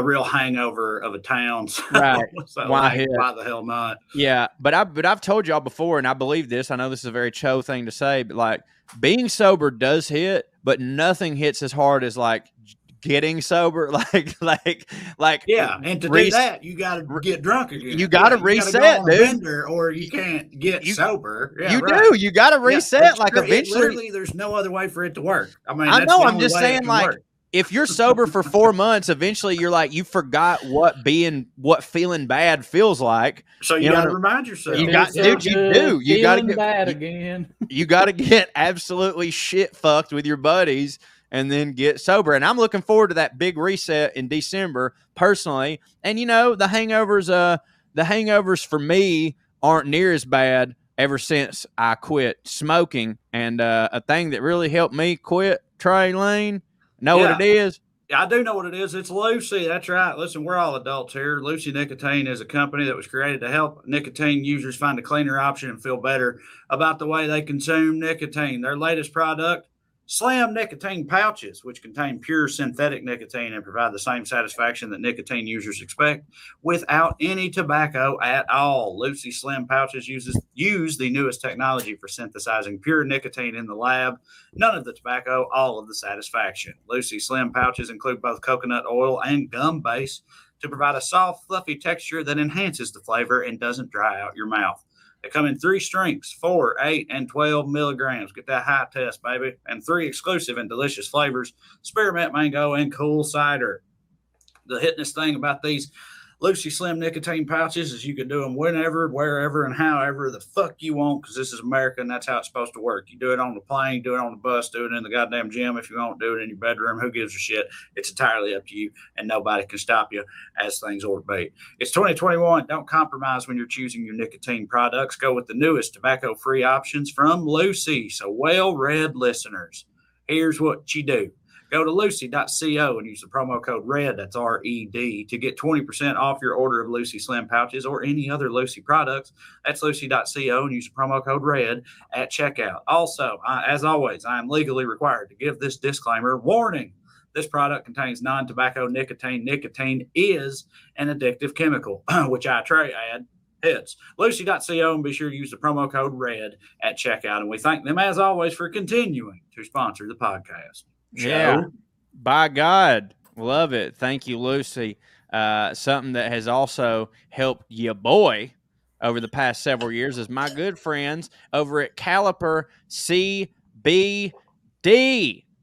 real hangover of a town. So, right. So why the hell not? Yeah. But I've told y'all before, and I believe this, I know this is a very Cho thing to say, but like being sober does hit, but nothing hits as hard as like getting sober, like and to do that you got to get drunk again. You got to reset, dude, or you can't get sober. You got to reset. Like eventually, literally, there's no other way for it to work. I mean, I know. I'm just saying, like, if you're sober for 4 months, eventually you're like, you forgot what feeling bad feels like. So you got to remind yourself. You got to get bad again. You got to get absolutely shit fucked with your buddies and then get sober. And I'm looking forward to that big reset in December personally. And the hangovers for me aren't near as bad ever since I quit smoking. And a thing that really helped me quit, Trae Lane, what it is? I do know what it is. It's Lucy. That's right. Listen, we're all adults here. Lucy Nicotine is a company that was created to help nicotine users find a cleaner option and feel better about the way they consume nicotine. Their latest product, Slim nicotine pouches, which contain pure synthetic nicotine and provide the same satisfaction that nicotine users expect without any tobacco at all. Lucy Slim pouches use the newest technology for synthesizing pure nicotine in the lab. None of the tobacco, all of the satisfaction. Lucy Slim pouches include both coconut oil and gum base to provide a soft, fluffy texture that enhances the flavor and doesn't dry out your mouth. They come in 3 strengths, 4, 8, and 12 milligrams. Get that high test, baby. And 3 exclusive and delicious flavors, spearmint mango and cool cider. The hitness thing about these Lucy Slim nicotine pouches is you can do them whenever, wherever, and however the fuck you want, because this is America and that's how it's supposed to work. You do it on the plane, do it on the bus, do it in the goddamn gym. If you want to do it in your bedroom, who gives a shit? It's entirely up to you, and nobody can stop you as things ought to be. It's 2021. Don't compromise when you're choosing your nicotine products. Go with the newest tobacco-free options from Lucy. So, WellRED listeners, here's what you do. Go to lucy.co and use the promo code RED, that's R-E-D, to get 20% off your order of Lucy Slim pouches or any other Lucy products. That's lucy.co and use the promo code RED at checkout. Also, as always, I am legally required to give this disclaimer. Warning, this product contains non-tobacco nicotine. Nicotine is an addictive chemical, which I, Trae, add, Hits. Lucy.co, and be sure to use the promo code RED at checkout. And we thank them, as always, for continuing to sponsor the podcast. Yeah. By God. Love it. Thank you, Lucy. Something that has also helped your boy over the past several years is my good friends over at Caliper CBD.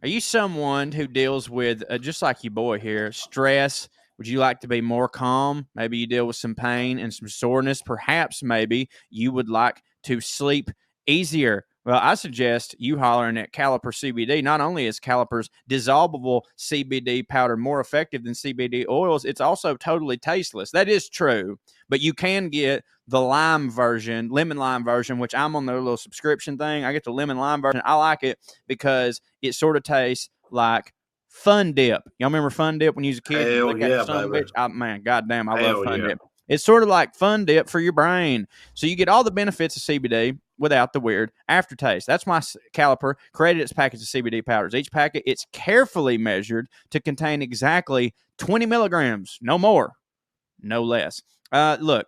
Are you someone who deals with, just like your boy here, stress? Would you like to be more calm? Maybe you deal with some pain and some soreness. Perhaps maybe you would like to sleep easier. Well, I suggest you hollering at Caliper CBD. Not only is Caliper's dissolvable CBD powder more effective than CBD oils, it's also totally tasteless. That is true, but you can get the lemon lime version, which I'm on their little subscription thing. I get the lemon lime version. I like it because it sort of tastes like Fun Dip. Y'all remember Fun Dip when you was a kid? Hell yeah, baby. Man, goddamn, I love Fun Dip. It's sort of like Fun Dip for your brain. So you get all the benefits of CBD without the weird aftertaste. That's why Caliper created its package of CBD powders. Each packet, it's carefully measured to contain exactly 20 milligrams, no more, no less. Look,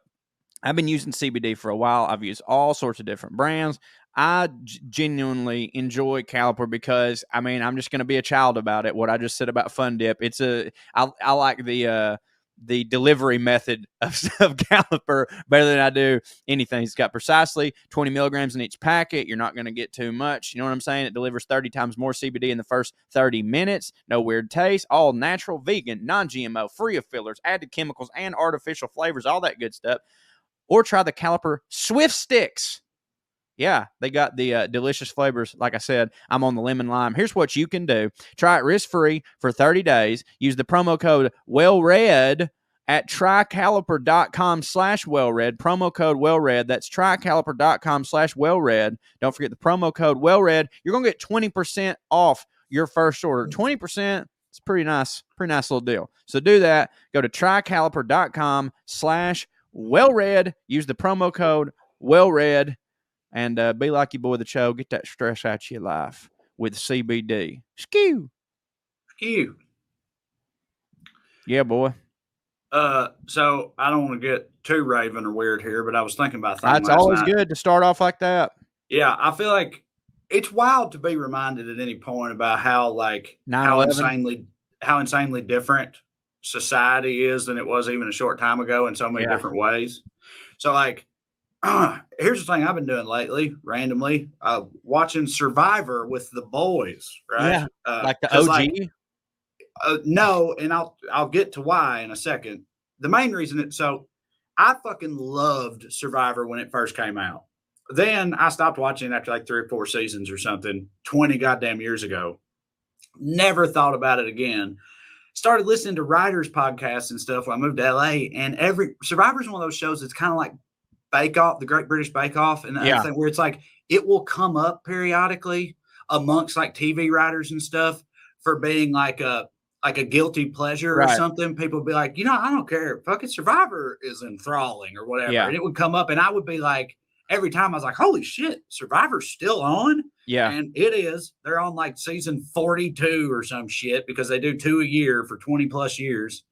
I've been using CBD for a while. I've used all sorts of different brands. I genuinely enjoy Caliper because, I mean, I'm just going to be a child about it. What I just said about Fun Dip, I like the delivery method of Caliper better than I do anything. It's got precisely 20 milligrams in each packet. You're not going to get too much. You know what I'm saying? It delivers 30 times more CBD in the first 30 minutes. No weird taste. All natural, vegan, non-GMO, free of fillers, added chemicals, and artificial flavors. All that good stuff. Or try the Caliper Swift Sticks. Yeah, they got the delicious flavors. Like I said, I'm on the lemon lime. Here's what you can do. Try it risk-free for 30 days. Use the promo code WellRED at tricaliper.com/WellRED. Promo code WellRED. That's tricaliper.com/WellRED. Don't forget the promo code WellRED. You're going to get 20% off your first order. 20%. It's pretty nice little deal. So do that. Go to tricaliper.com/WellRED. Use the promo code WellRED. And be like your boy, the Cho. Get that stress out of your life with CBD. Skew. Yeah, boy. So I don't want to get too raving or weird here, but I was thinking about things. That's always good to start off like that. Yeah, I feel like it's wild to be reminded at any point about how insanely different society is than it was even a short time ago in so many different ways. So like, here's the thing I've been doing lately, randomly, watching Survivor with the boys, right? Yeah, like the OG? No, and I'll get to why in a second. The main reason so I fucking loved Survivor when it first came out. Then I stopped watching after like 3 or 4 seasons or something, 20 goddamn years ago. Never thought about it again. Started listening to writers' podcasts and stuff when I moved to LA, and Survivor's one of those shows that's kind of like Bake Off, the Great British Bake Off, and everything, where it's like it will come up periodically amongst like TV writers and stuff for being like a guilty pleasure or something. People will be like, I don't care. Fucking Survivor is enthralling or whatever. Yeah. And it would come up, and I would be like, every time I was like, holy shit, Survivor's still on? Yeah. And it is. They're on like season 42 or some shit because they do 2 a year for 20 plus years.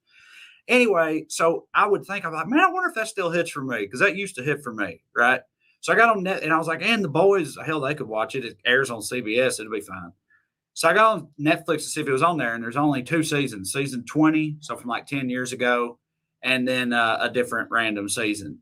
Anyway, so I would think, I'm like, man, I wonder if that still hits for me, because that used to hit for me, right? So I got on net, and I was like, and the boys, hell, they could watch it. It airs on CBS. It'll be fine. So I got on Netflix to see if it was on there, and there's only 2 seasons. Season 20, so from like 10 years ago, and then a different random season.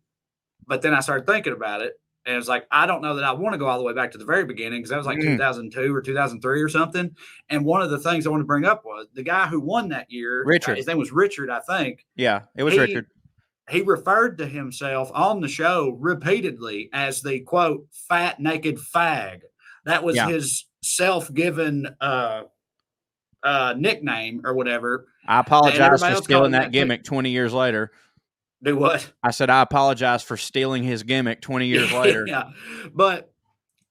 But then I started thinking about it, and it's like, I don't know that I want to go all the way back to the very beginning, because that was like 2002 or 2003 or something. And one of the things I want to bring up was the guy who won that year. Richard. His name was Richard, I think. Yeah, it was Richard. He referred to himself on the show repeatedly as the, quote, fat, naked fag. That was his self-given nickname or whatever. I apologize for stealing that gimmick 20 years later. Do what? I said I apologize for stealing his gimmick 20 years later. Yeah. But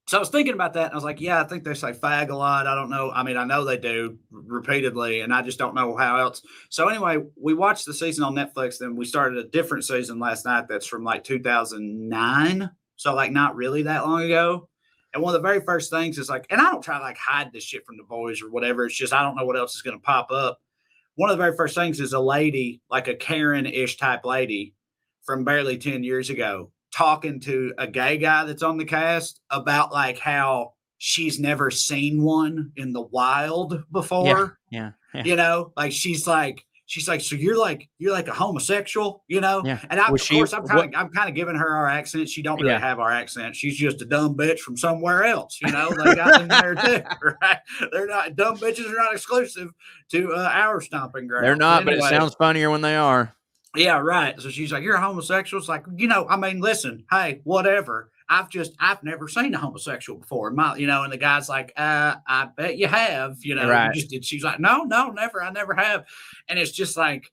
so I was thinking about that, and I was like, yeah, I think they say fag a lot. I don't know. I mean, I know they do repeatedly, and I just don't know how else. So anyway, we watched the season on Netflix, then we started a different season last night that's from like 2009. So like not really that long ago. And one of the very first things is like, and I don't try to like hide this shit from the boys or whatever. It's just I don't know what else is going to pop up. One of the very first things is a lady, like a Karen-ish type lady from barely 10 years ago. talking to a gay guy that's on the cast about like how she's never seen one in the wild before. Yeah. You know, like she's like, so you're like a homosexual, you know? Yeah. And of course, I'm kind of giving her our accent. She don't really have our accent. She's just a dumb bitch from somewhere else. You know, they got them there too, right? They're not dumb bitches are not exclusive to our stomping ground. They're not, but it sounds funnier when they are. Yeah, right. So she's like, you're a homosexual. It's like, you know, I mean, listen, hey, whatever. I've never seen a homosexual before. And the guy's like, I bet you have, you know, right. She's like, no, never. I never have. And it's just like,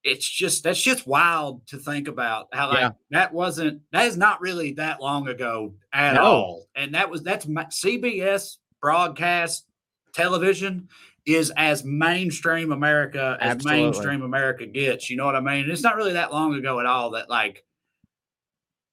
that's just wild to think about how like that is not really that long ago at all. And that's CBS broadcast television is as mainstream America as mainstream America gets. You know what I mean? It's not really that long ago at all that like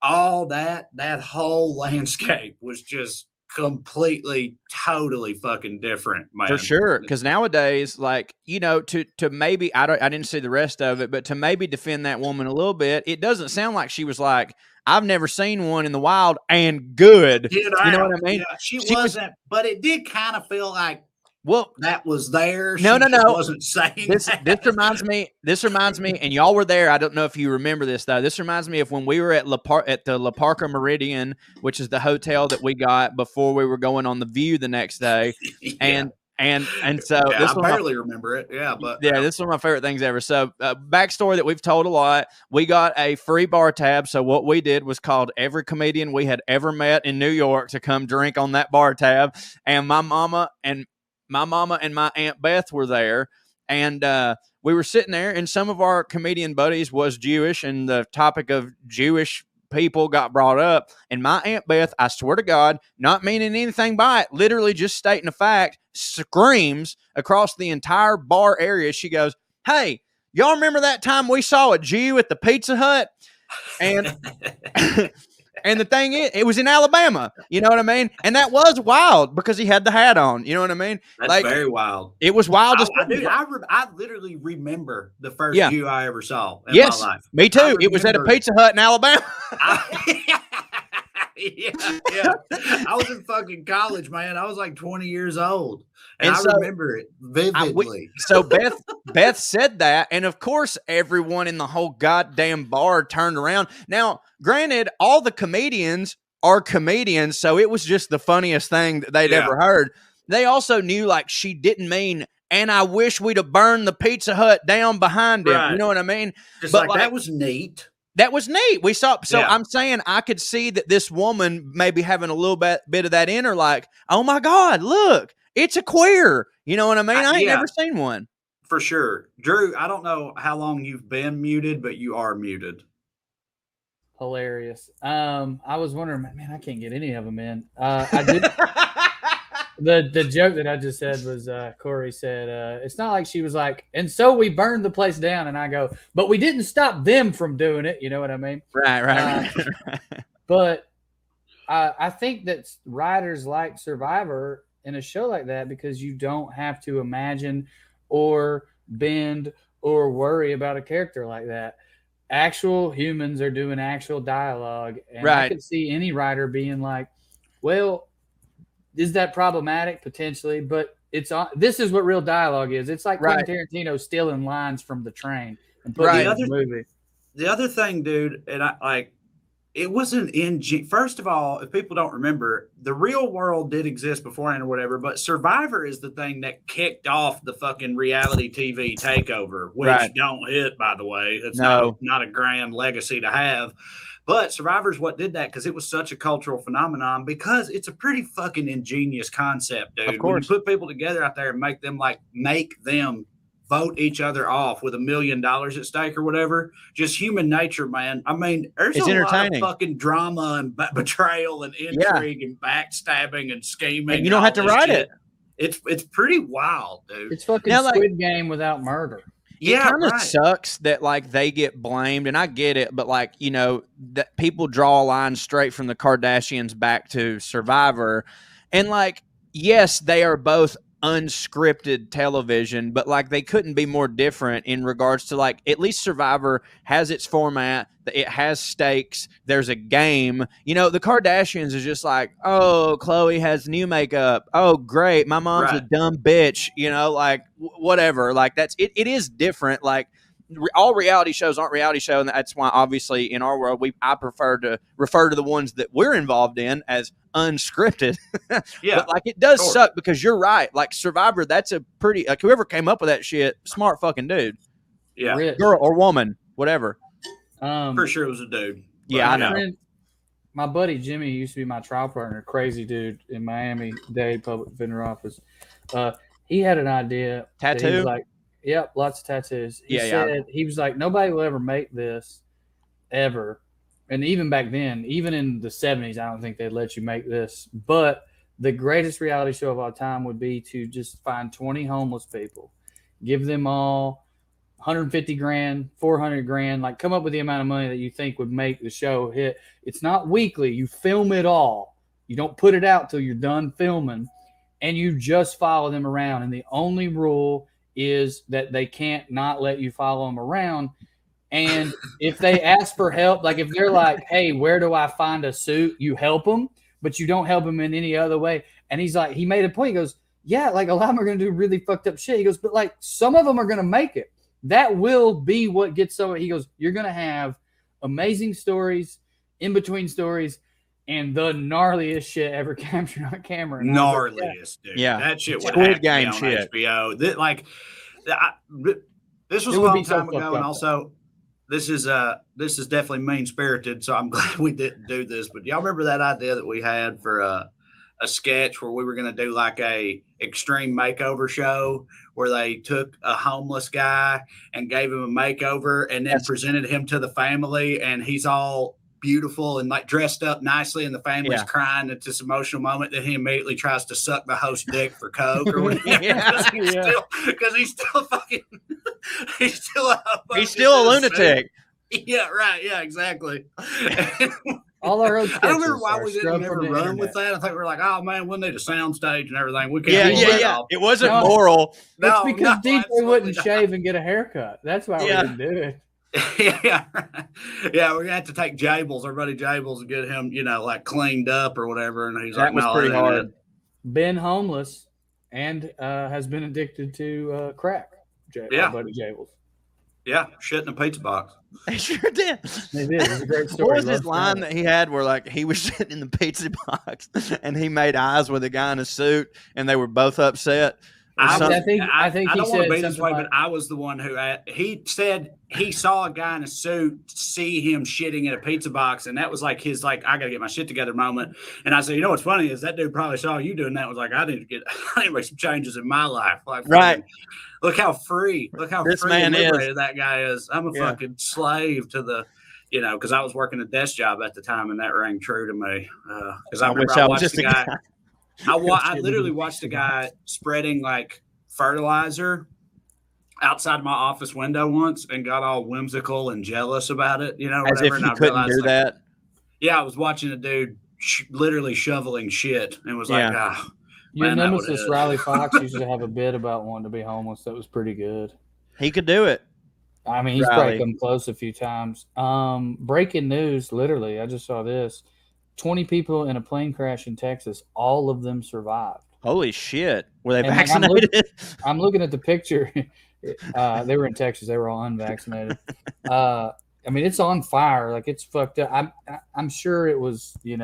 all that whole landscape was just completely, totally fucking different, man. For sure. Because nowadays, like, you know, to maybe I didn't see the rest of it, but to maybe defend that woman a little bit, it doesn't sound like she was like, I've never seen one in the wild and good. You know what I mean? Yeah, she wasn't, but it did kind of feel like that was there. No. Wasn't saying this reminds me, and y'all were there. I don't know if you remember this though. This reminds me of when we were at the La Parca Meridian, which is the hotel that we got before we were going on the View the next day, and so I barely remember it. Yeah, but this is one of my favorite things ever. So backstory that we've told a lot. We got a free bar tab. So what we did was called every comedian we had ever met in New York to come drink on that bar tab, and my mama and my Aunt Beth were there, and we were sitting there, and some of our comedian buddies was Jewish, and the topic of Jewish people got brought up, and my Aunt Beth, I swear to God, not meaning anything by it, literally just stating a fact, screams across the entire bar area. She goes, "Hey, y'all remember that time we saw a Jew at the Pizza Hut?" And and the thing is, it was in Alabama. You know what I mean? And that was wild because he had the hat on. You know what I mean? That's very wild. It was wild. I literally remember the first Jew I ever saw in my life. Me too. It was at a Pizza Hut in Alabama. Yeah. I was in fucking college, man. I was like 20 years old. And I remember it vividly. So Beth said that, and of course, everyone in the whole goddamn bar turned around. Now, granted, all the comedians are comedians, so it was just the funniest thing that they'd ever heard. They also knew, like, she didn't mean, and I wish we'd have burned the Pizza Hut down behind him. Right. You know what I mean? Just but that was neat. That was neat. We saw. So I'm saying I could see that this woman maybe having a little bit of that in her, like, oh my God, look. It's a queer. You know what I mean? I ain't never seen one. For sure. Drew, I don't know how long you've been muted, but you are muted. Hilarious. I was wondering, man, I can't get any of them in. I did. The joke that I just said was Corey said, it's not like she was like, and so we burned the place down. And I go, but we didn't stop them from doing it. You know what I mean? Right. But I think that writers like Survivor in a show like that, because you don't have to imagine or bend or worry about a character like that. Actual humans are doing actual dialogue. And I could see any writer being like, well, is that problematic? Potentially, but this is what real dialogue is. It's like Quentin Tarantino stealing lines from The Train and putting it in the movie. The other thing, dude, and it wasn't first of all, if people don't remember, the real world did exist beforehand or whatever, but Survivor is the thing that kicked off the fucking reality TV takeover, which don't hit, by the way. It's not a grand legacy to have. But Survivor is what did that because it was such a cultural phenomenon, because it's a pretty fucking ingenious concept, dude. Of course. When you put people together out there and make them vote each other off with $1 million at stake or whatever. Just human nature, man. I mean, there's a lot of fucking drama and betrayal and intrigue and backstabbing and scheming. And you don't have to write it. It's pretty wild, dude. It's fucking Squid Game without murder. It kind of sucks that like they get blamed, and I get it, but like, you know, that people draw a line straight from the Kardashians back to Survivor, and like, yes, they are both unscripted television, but like they couldn't be more different in regards to like at least Survivor has its format, it has stakes, there's a game. You know, the Kardashians is just like, oh, Khloe has new makeup. Oh, great. My mom's a dumb bitch, you know, like whatever. Like that's it is different. Like all reality shows aren't reality show, and that's why obviously in our world I prefer to refer to the ones that we're involved in as unscripted. Yeah, but like it does suck because you're right. Like Survivor, that's a pretty like whoever came up with that shit, smart fucking dude. Yeah, girl or woman, whatever. For sure it was a dude. Yeah, I know. My buddy Jimmy used to be my trial partner, crazy dude in Miami Dade Public Defender Office. He had an idea. Tattoo? He was like, yep, lots of tattoos. He said he was like, nobody will ever make this ever. And even back then, even in the 70s, I don't think they'd let you make this. But the greatest reality show of all time would be to just find 20 homeless people, give them all 150 grand, 400 grand, like come up with the amount of money that you think would make the show hit. It's not weekly. You film it all. You don't put it out till you're done filming, and you just follow them around. And the only rule is that they can't not let you follow them around. And if they ask for help, like if they're like, hey, where do I find a suit? You help them, but you don't help them in any other way. And he's like, he made a point. He goes, yeah, like a lot of them are going to do really fucked up shit. He goes, but like some of them are going to make it. That will be what gets so. He goes, you're going to have amazing stories, in between stories, and the gnarliest shit ever captured on camera. Gnarliest, dude. Yeah, that shit would Squid have Game to be on shit. HBO. This was a long time ago, and also this is definitely mean spirited. So I'm glad we didn't do this. But y'all remember that idea that we had for a sketch where we were going to do like a extreme makeover show where they took a homeless guy and gave him a makeover and then presented him to the family, and he's all beautiful and like dressed up nicely, and the family's crying at this emotional moment. Then he immediately tries to suck the host dick for coke or whatever because he's still fucking he's still a lunatic. Yeah, right. Yeah, exactly. All our own I don't remember why we didn't ever run with that. I think we were like, oh man, we'll need a sound stage and everything. We can't. Yeah. It wasn't moral. It's because DJ wouldn't shave and get a haircut. That's why we didn't do it. Yeah, we're gonna have to take Jables, our buddy Jables, and get him, like cleaned up or whatever. And he's that like, was pretty hard. Been homeless and has been addicted to crack. Our buddy Jables. Yeah, shit in a pizza box. They sure did. They did. It was a great story. What was his line that he had where like he was sitting in the pizza box and he made eyes with a guy in a suit and they were both upset? I think I he don't said want to be this way, like, but I was the one who he said he saw a guy in a suit see him shitting in a pizza box, and that was like his I gotta get my shit together moment. And I said, you know what's funny is that dude probably saw you doing that. Was like, I need to make some changes in my life. Like, right. Look how free this free man and liberated that guy is. I'm a fucking slave to the, because I was working a desk job at the time, and that rang true to me. Because I remember I watched the guy. I literally watched a guy spreading like fertilizer outside my office window once and got all whimsical and jealous about it, As if you couldn't do that. Yeah, I was watching a dude literally shoveling shit and was like, your nemesis Riley Fox used to have a bit about wanting to be homeless that was pretty good. He could do it. I mean, he's probably come close a few times. Breaking news, literally, I just saw this. 20 people in a plane crash in Texas, all of them survived. Holy shit. Were they vaccinated? I'm looking at the picture. They were in Texas. They were all unvaccinated. I mean, it's on fire. Like, it's fucked up. I'm sure it was, they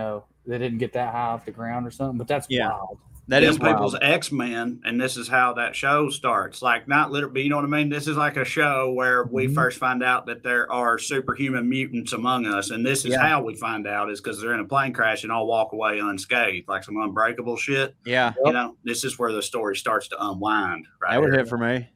didn't get that high off the ground or something, but that's wild. That is people's X-Men, and this is how that show starts. Like, not literally, you know what I mean? This is like a show where we first find out that there are superhuman mutants among us, and this is how we find out is because they're in a plane crash and all walk away unscathed, like some unbreakable shit. Yeah. This is where the story starts to unwind. Right. That would hit for me.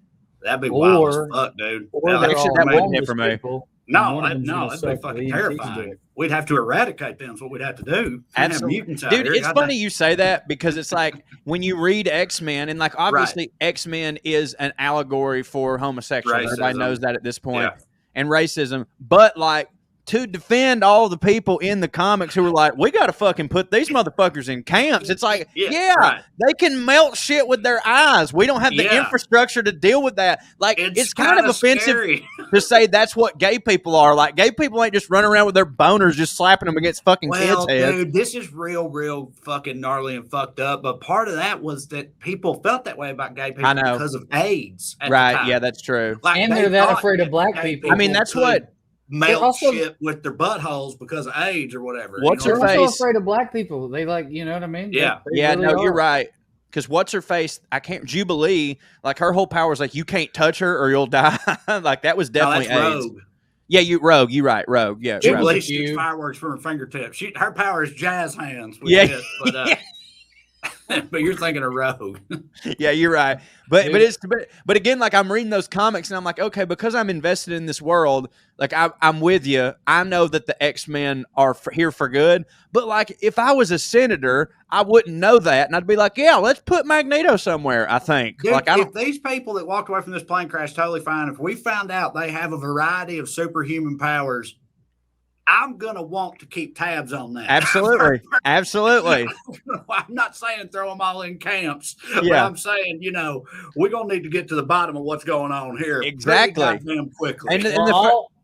That'd be wild as fuck, dude. That wouldn't hit for me. No, that'd be fucking terrifying. We'd have to eradicate them. Is what we'd have to do. Absolutely, dude. It's funny you say that because it's like when you read X-Men, and like obviously X-Men is an allegory for homosexuality. Everybody knows that at this point, and racism. But like to defend all the people in the comics who were like, we got to fucking put these motherfuckers in camps. It's like, right. They can melt shit with their eyes. We don't have the infrastructure to deal with that. Like, it's kind of offensive to say that's what gay people are. Like, gay people ain't just running around with their boners just slapping them against fucking kids' heads. Dude, this is real fucking gnarly and fucked up. But part of that was that people felt that way about gay people because of AIDS. Right. Yeah, that's true. Like, and they're that afraid of black people. I mean, that's what. Melt shit with their buttholes because of AIDS or whatever. What's her face? Also afraid of black people. They like, you know what I mean? Yeah. You're right. Because what's her face? I can't. Jubilee, like her whole power is like you can't touch her or you'll die. Like that was definitely AIDS. Rogue. Yeah, Rogue. You're right, Rogue. Yeah, Jubilee shoots fireworks from her fingertips. Her power is jazz hands. But you're thinking of Rogue. Yeah, you're right. But again, like I'm reading those comics and I'm like, okay, because I'm invested in this world, like I'm with you. I know that the X-Men are here for good. But like, if I was a senator, I wouldn't know that, and I'd be like, yeah, let's put Magneto somewhere. I think. Dude, like, if these people that walked away from this plane crash totally fine, if we found out they have a variety of superhuman powers, I'm going to want to keep tabs on that. Absolutely. Absolutely. I'm not saying throw them all in camps, but I'm saying, we're going to need to get to the bottom of what's going on here. Exactly. Pretty quickly. And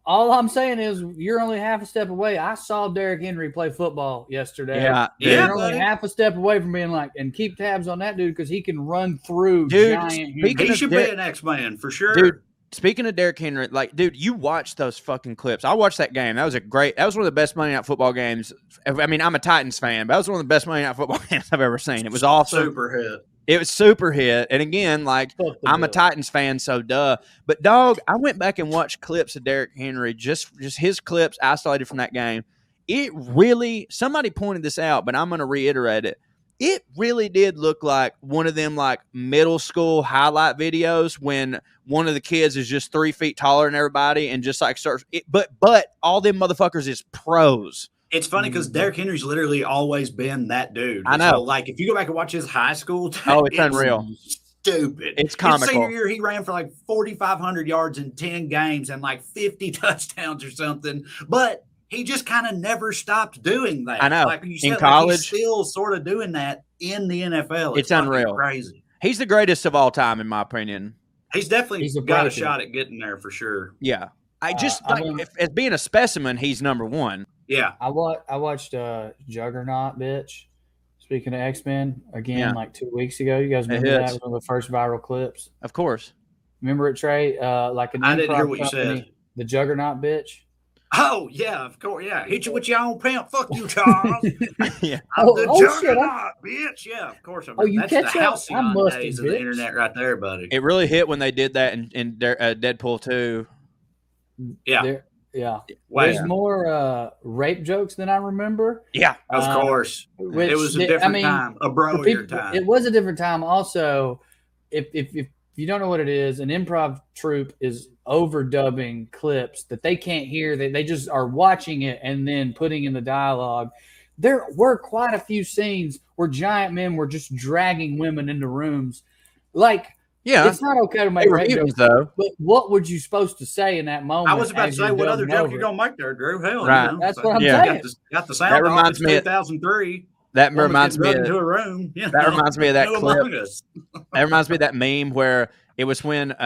all I'm saying is you're only half a step away. I saw Derrick Henry play football yesterday. Yeah. You're only half a step away from being like, and keep tabs on that dude because he can run through giant humans. He should be an X-Man for sure. Dude. Speaking of Derrick Henry, like, dude, you watched those fucking clips. I watched that game. That was one of the best Monday Night Football games. I mean, I'm a Titans fan, but that was one of the best Monday Night Football games I've ever seen. It was awesome. Super hit. It was super hit. And again, like, I'm a Titans fan, so duh. But, dog, I went back and watched clips of Derrick Henry, just his clips isolated from that game. It really, somebody pointed this out, but I'm going to reiterate it. It really did look like one of them like middle school highlight videos when one of the kids is just 3 feet taller than everybody and just like starts. But all them motherfuckers is pros. It's funny because Derrick Henry's literally always been that dude. I know. So, like, if you go back and watch his high school, it's unreal. Stupid. It's comical. His senior year, he ran for like 4,500 yards in 10 games and like 50 touchdowns or something. But he just kind of never stopped doing that. I know. Like you said, in college, he's still sort of doing that in the NFL. It's unreal. Crazy. He's the greatest of all time, in my opinion. He's definitely got a shot at getting there for sure. Yeah. As being a specimen, he's number one. Yeah. I watched Juggernaut, bitch. Speaking of X-Men, again, like 2 weeks ago. You guys remember that? One of the first viral clips. Of course. Remember it, Trae? I didn't hear what you said. The Juggernaut, bitch. Oh, yeah, of course, yeah. Hit you with your own pimp. Fuck you, Charles. Yeah. I'm the Juggernaut, bitch. Yeah, of course. That's the halcyon days of the internet right there, buddy. It really hit when they did that in Deadpool 2. Yeah. Yeah. Wow. There's more rape jokes than I remember. Yeah. Of course. It was a different time. A broier time. It was a different time. Also, if you don't know what it is, an improv troupe is overdubbing clips that they can't hear. They just are watching it and then putting in the dialogue. There were quite a few scenes where giant men were just dragging women into rooms. Like, it's not okay to make rape jokes, though. But what were you supposed to say in that moment? I was about to say, what other joke you going to make there, Drew? Hell, right. That's what I'm saying. Got the sound that reminds me 2003. That reminds me into a room. That reminds me of that clip. That reminds me of that meme where it was when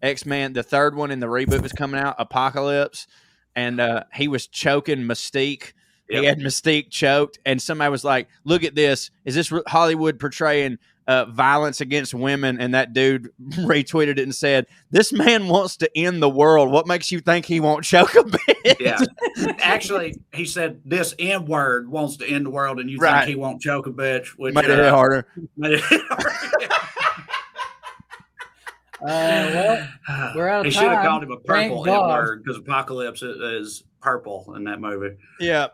X-Men, the third one in the reboot, was coming out, Apocalypse, and he was choking Mystique. Yep. He had Mystique choked, and somebody was like, "Look at this! Is this Hollywood portraying violence against women?" And that dude retweeted it and said, "This man wants to end the world. What makes you think he won't choke a bitch?" Yeah, actually, he said this N word wants to end the world, and you think he won't choke a bitch, which made it harder. Well, we're out of time. He should have called him a purple N word because Apocalypse is purple in that movie. Yeah.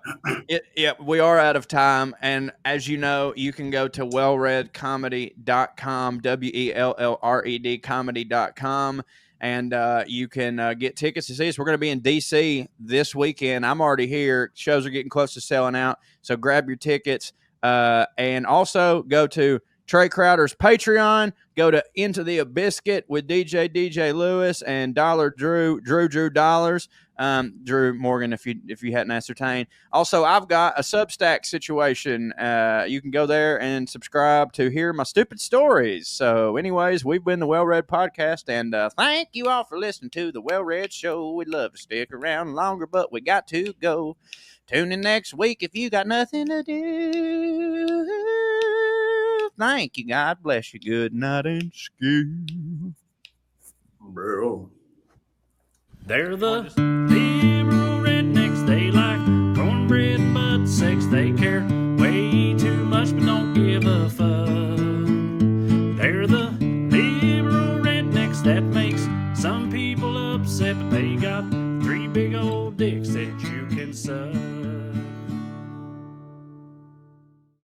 We are out of time. And as you know, you can go to wellredcomedy.com, WELLRED comedy.com. And you can get tickets to see us. We're going to be in D.C. this weekend. I'm already here. Shows are getting close to selling out. So grab your tickets. And also go to Trae Crowder's Patreon. Go to Into the Biscuit with DJ Lewis and Dollar Drew Dollars. Drew Morgan, if you hadn't ascertained. Also, I've got a Substack situation. You can go there and subscribe to hear my stupid stories. So, anyways, we've been the WellRED Podcast, and thank you all for listening to the WellRED Show. We'd love to stick around longer, but we got to go. Tune in next week if you got nothing to do. Thank you. God bless you. Good night and school. Bro. They're the liberal rednecks. They like cornbread and butt sex. They care way too much but don't give a fuck. They're the liberal rednecks that makes some people upset, but they got 3 big old dicks that you can suck.